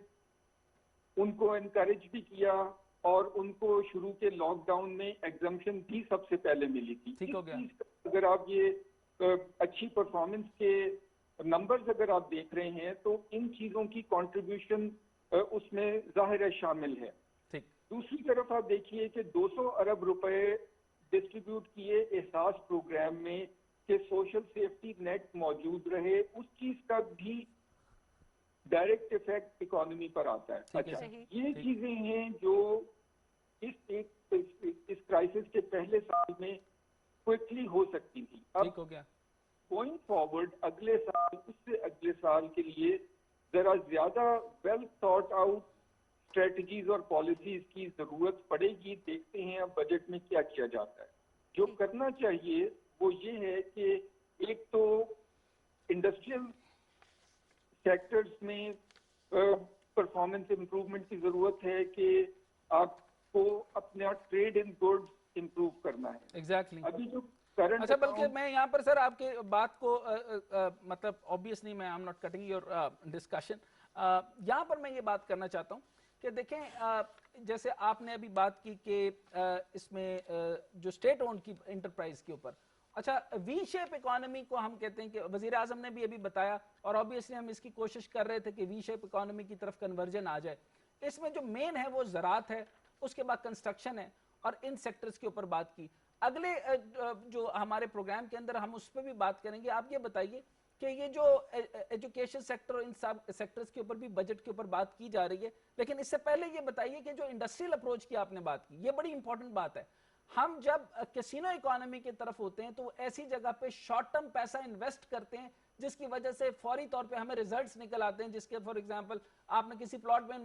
उनको एनकरेज भी किया, और उनको शुरू के लॉकडाउन में एग्जम्पशन भी सबसे पहले मिली थी। ठीक हो गया। अगर आप ये अच्छी परफॉर्मेंस के नंबर्स अगर आप देख रहे हैं तो इन चीजों की कंट्रीब्यूशन उसमें जाहिर है शामिल है। ठीक। दूसरी तरफ आप देखिए कि 200 अरब रुपए डिस्ट्रीब्यूट किए एहसास प्रोग्राम में कि सोशल सेफ्टी नेट मौजूद रहे, उस चीज का भी डायरेक्ट इफेक्ट इकोनॉमी पर आता है। अच्छा, ये चीजें हैं जो इस क्राइसिस के पहले साल में क्विकली हो सकती थी। अब ठीक हो गया। गोइंग फॉरवर्ड अगले साल, उससे अगले साल के लिए जरा ज्यादा वेल थॉट आउट स्ट्रेटजीज और पॉलिसीज की जरूरत पड़ेगी। देखते हैं अब बजट में क्या किया जाता है। जो करना चाहिए वो ये है कि एक तो इंडस्ट्रियल सेक्टर्स में परफॉर्मेंस इंप्रूवमेंट की जरूरत है कि आपको अपना ट्रेड इन गुड्स इंप्रूव करना है। एग्जैक्टली। अभी जो करंट, अच्छा, बल्कि मैं यहाँ पर सर आपके बात को मतलब ऑब्वियसली मैं I am not cutting your discussion, यहाँ पर मैं ये बात करना चाहता हूँ कि देखें जैसे आपने अभी बात की कि इसमें जो स्टेट ओन्ड की इंटरप्राइज के ऊपर, अच्छा वी शेप इकोनॉमी को हम कहते हैं कि वजीर आजम ने भी अभी बताया, और ऑब्वियसली हम इसकी कोशिश कर रहे थे कि वी शेप इकोनॉमी की तरफ कन्वर्जन आ जाए। इसमें जो मेन है वो ज़राअत है, उसके बाद कंस्ट्रक्शन है, और इन सेक्टर्स के ऊपर बात की। अगले जो हमारे प्रोग्राम के अंदर हम उस पर भी बात करेंगे। आप ये बताइए कि ये जो एजुकेशन सेक्टर, इन सब सेक्टर्स के ऊपर भी बजट के ऊपर बात की जा रही है, लेकिन इससे पहले ये बताइए कि जो इंडस्ट्रियल अप्रोच की आपने बात की, ये बड़ी इंपॉर्टेंट बात है। हम जब कैसीनो इकोनॉमी की तरफ होते हैं तो ऐसी जगह पे शॉर्ट टर्म पैसा इन्वेस्ट करते हैं जिसकी वजह से फौरी तौर पे हमें रिजल्ट्स निकल आते हैं। जिसके फॉर एग्जांपल आपने किसी प्लॉट में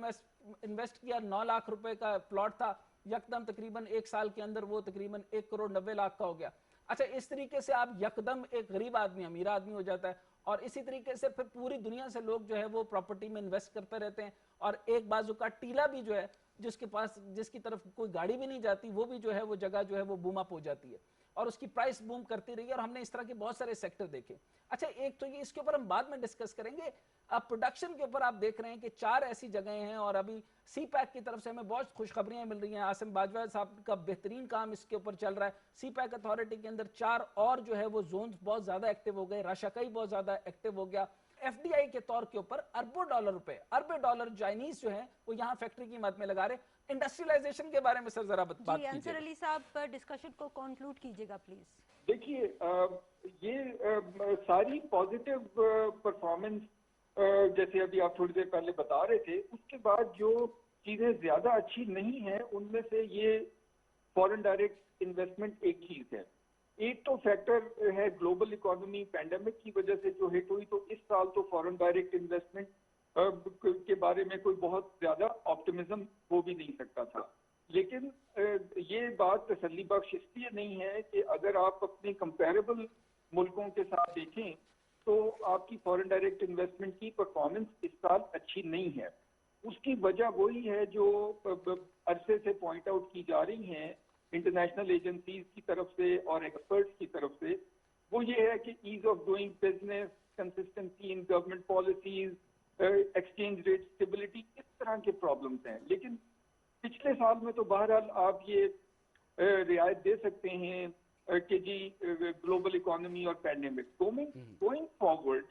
इन्वेस्ट किया, 9 लाख रुपए का प्लॉट था, यकदम तकरीबन 1 साल के अंदर वो तकरीबन 1 करोड़ 90 लाख का हो गया। अच्छा, इस तरीके से आप यकदम एक गरीब आदमी अमीर आदमी हो जाता है, और इसी तरीके से फिर पूरी दुनिया से लोग जो है वो प्रॉपर्टी में इन्वेस्ट करते रहते हैं, और एक बाजू का टीला भी जो है जिसके पास जिसकी तरफ कोई गाड़ी भी नहीं जाती, वो भी जो है वो जगह जो है वो बूम अप हो जाती है और उसकी प्राइस बूम करती रही है। और हमने इस तरह के बहुत सारे सेक्टर देखे। अच्छा, एक तो ये, इसके ऊपर हम बाद में डिस्कस करेंगे। अब प्रोडक्शन के ऊपर आप देख रहे हैं कि 4 ऐसी जगहें हैं और अभी सी पैक की तरफ से हमें बहुत खुशखबरियां मिल रही हैं। आसिम बाजवा साहब का बेहतरीन काम इसके ऊपर चल रहा है। सी पैक अथॉरिटी के अंदर 4 और जो है वो जोन बहुत ज्यादा एक्टिव हो गए, राशाकई बहुत ज्यादा एक्टिव हो गया। एफडीआई के तौर के ऊपर अरबों डॉलर रुपए, अरबों डॉलर चाइनीज जो है वो यहाँ फैक्ट्री की मद में लगा रहे। इंडस्ट्रियलाइजेशन के बारे में सर जरा बात कीजिए। अंसर अली साहब, डिस्कशन को कंक्लूड कीजिएगा प्लीज। देखिए, ये सारी पॉजिटिव परफॉर्मेंस जैसे अभी आप थोड़ी देर पहले बता रहे थे, उसके बाद जो चीजें ज्यादा अच्छी नहीं है उनमें से ये फॉरेन डायरेक्ट इन्वेस्टमेंट एक चीज है। एक तो फैक्टर है ग्लोबल इकोनॉमी पैंडेमिक की वजह से जो हिट हुई, तो इस साल तो फॉरेन डायरेक्ट इन्वेस्टमेंट के बारे में कोई बहुत ज्यादा ऑप्टिमिज्म हो भी नहीं सकता था। लेकिन ये बात तसल्ली बख्श इसलिए नहीं है कि अगर आप अपने कंपैरेबल मुल्कों के साथ देखें तो आपकी फॉरेन डायरेक्ट इन्वेस्टमेंट की परफॉर्मेंस इस साल अच्छी नहीं है। उसकी वजह वही है जो अरसे से पॉइंट आउट की जा रही हैं इंटरनेशनल एजेंसीज की तरफ से और एक्सपर्ट्स की तरफ से। वो ये है कि ease of doing business, consistency in government policies, exchange rate stability, इस तरह के प्रॉब्लम्स हैं। लेकिन पिछले साल में तो बहरहाल आप ये रियायत दे सकते हैं कि जी ग्लोबल इकोनॉमी और पैंडेमिक गोइंग फॉरवर्ड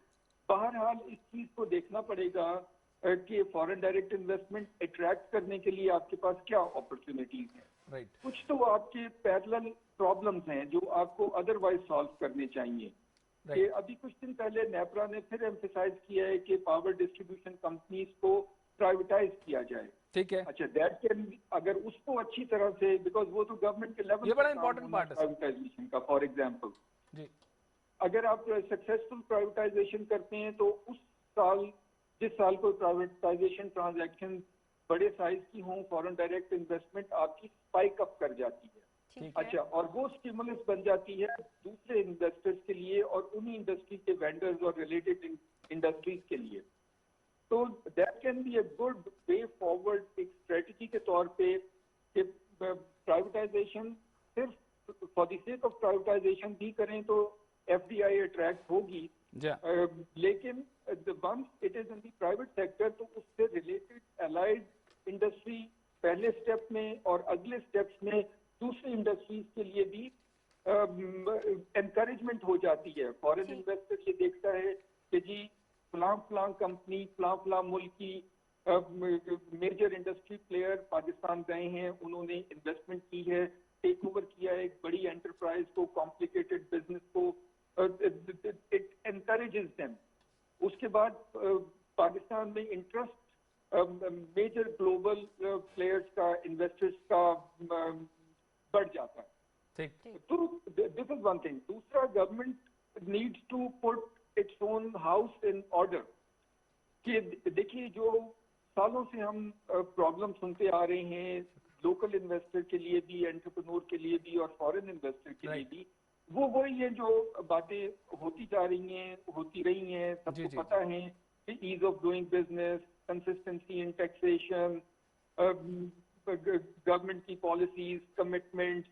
बहरहाल इस चीज को देखना पड़ेगा कि फॉरेन डायरेक्ट इन्वेस्टमेंट अट्रैक्ट करने के लिए आपके पास क्या अपॉर्चुनिटीज हैं। राइट। कुछ तो आपके पैरेलल प्रॉब्लम्स हैं जो आपको अदरवाइज सॉल्व करने चाहिए। कि अभी कुछ दिन पहले नेपरा ने फिर एम्फेसाइज किया है कि पावर डिस्ट्रीब्यूशन कंपनीज को प्राइवेटाइज किया जाए। ठीक है। अच्छा, दैट कैन, अगर उसको अच्छी तरह से, बिकॉज वो तो गवर्नमेंट के लेवल, ये बड़ा इंपॉर्टेंट पार्ट है प्राइवेटाइजेशन का। फॉर एग्जांपल जी, अगर आप सक्सेसफुल प्राइवेटाइजेशन करते हैं तो उस साल, जिस साल कोई प्राइवेटाइजेशन ट्रांजैक्शन बड़े साइज की हों, फॉरेन डायरेक्ट इन्वेस्टमेंट आपकी स्पाइक अप कर जाती है। अच्छा, और वो स्टिमुलस बन जाती है दूसरे इन्वेस्टर्स के लिए और उन्हीं इंडस्ट्री के वेंडर्स और रिलेटेड इंडस्ट्रीज के लिए। तो that can be a good way forward एक स्ट्रेटजी के तौर पे कि प्राइवेटाइजेशन सिर्फ for the sake of privatisation भी करें तो एफडीआई अट्रैक्ट होगी, लेकिन once it is in the private sector तो उससे रिलेटेड अलाइड इंडस्ट्री पहले स्टेप में और अगले स्टेप्स में दूसरी इंडस्ट्रीज के लिए भी एनकरेजमेंट हो जाती है। फॉरेन इन्वेस्टर ये देखता है कि जी फलां कंपनी, फलां मुल्क की मेजर इंडस्ट्री प्लेयर पाकिस्तान गए हैं, उन्होंने इन्वेस्टमेंट की है, टेक ओवर किया है एक बड़ी एंटरप्राइज को, कॉम्प्लिकेटेड बिजनेस को, इट एनकरेजेस देम। उसके बाद पाकिस्तान में इंटरेस्ट मेजर ग्लोबल प्लेयर्स का, इन्वेस्टर्स का बढ़ जाता है। तो दिस इज वन थिंग। दूसरा, government needs to put its own house in order. कि देखिए, जो सालों से हम प्रॉब्लम सुनते आ रहे हैं लोकल इन्वेस्टर के लिए भी, एंटरप्रेन्योर के लिए भी और फॉरेन इन्वेस्टर के लिए भी, वो वही है जो बातें होती जा रही हैं, होती रही हैं, सबको पता है कि ease of doing business, consistency in taxation, government की पॉलिसीज, कमिटमेंट,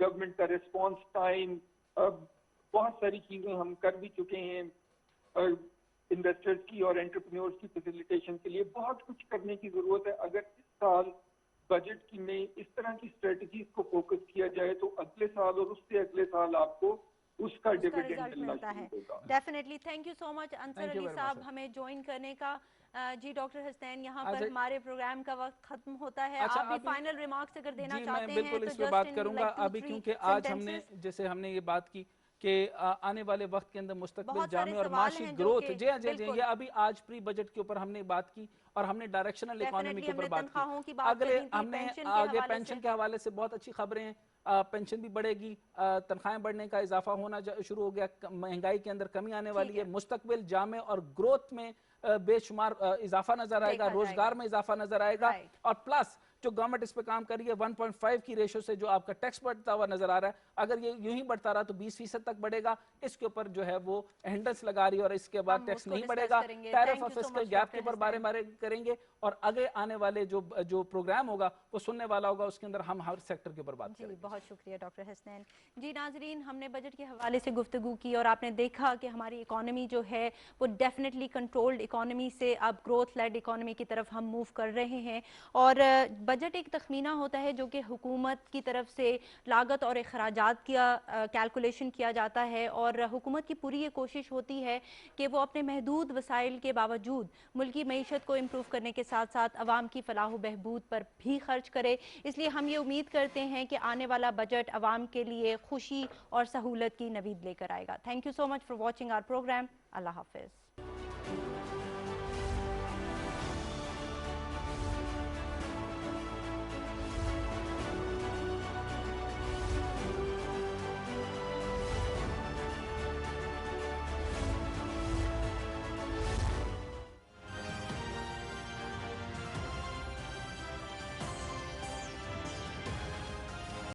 गवर्नमेंट का रिस्पॉन्स टाइम, बहुत सारी चीजें हम कर भी चुके हैं इन्वेस्टर्स की और एंटरप्रेन्योर्स की फैसिलिटेशन के लिए। बहुत कुछ करने की जरूरत है। अगर इस साल बजट की में इस तरह की स्ट्रेटजीज को फोकस किया जाए तो अगले साल और उससे अगले साल आपको उसका डिविडेंड मिलता है। Definitely. Thank you so much Ansar Ali साहब हमें ज्वाइन करने का। जी डॉक्टर हसनैन, यहाँ पर हमारे प्रोग्राम का वक्त खत्म होता है। अच्छा, आप भी फाइनल रिमार्क्स अगर देना चाहते हैं बिल्कुल तो इस पे बात करूंगा अभी, क्योंकि आज हमने ये बात की कि आने वाले वक्त के अंदर मुस्तकबिल जामे और माशी ग्रोथ, जी ये अभी आज प्री बजट के ऊपर हमने बात की और हमने डायरेक्शनल इकोनॉमी के ऊपर बात की। अगले हमने आगे पेंशन के हवाले से बहुत अच्छी खबरें हैं। पेंशन भी बढ़ेगी, तनख्वाहें बढ़ने का इजाफा होना शुरू हो गया, महंगाई के अंदर कमी आने वाली है, मुस्तकबिल जामे और ग्रोथ में बेशुमार इजाफा नजर आएगा, रोजगार में इजाफा नजर आएगा और प्लस जो गवर्नमेंट इस पे काम कर रही है 1.5 की रेशो से जो आपका टैक्स बढ़ता हुआ नजर आ रहा है, अगर ये यूं ही बढ़ता रहा तो 20% तक बढ़ेगा। इसके ऊपर जो है वो हिंड्रेंस लगा रही है और इसके बाद टैक्स नहीं बढ़ेगा। टैरिफ और फिस्कल गैप के ऊपर बारे करेंगे और आगे आने वाले जो प्रोग्राम होगा वो सुनने वाला होगा, उसके अंदर हम हर सेक्टर के ऊपर बात करेंगे। बहुत शुक्रिया डॉक्टर हसनैन जी। नाजरीन, हमने बजट के हवाले से गुफ्तगू की और आपने देखा कि हमारी इकोनॉमी जो है वो डेफिनेटली कंट्रोल्ड इकोनॉमी से अब ग्रोथ लेड इकोनॉमी की तरफ हम मूव कर रहे हैं। और बजट एक तखमीना होता है जो कि हुकूमत की तरफ से लागत और अखराजात का कैलकुलेशन किया जाता है और हुकूमत की पूरी ये कोशिश होती है कि वो अपने महदूद वसाइल के बावजूद मुल्की मईशत को इम्प्रूव करने के साथ साथ अवाम की फलाह बहबूद पर भी खर्च करे। इसलिए हम ये उम्मीद करते हैं कि आने वाला बजट अवाम के लिए खुशी और सहूलत की नवीद लेकर आएगा। Thank you so much for watching our programme. अल्लाह हाफिज।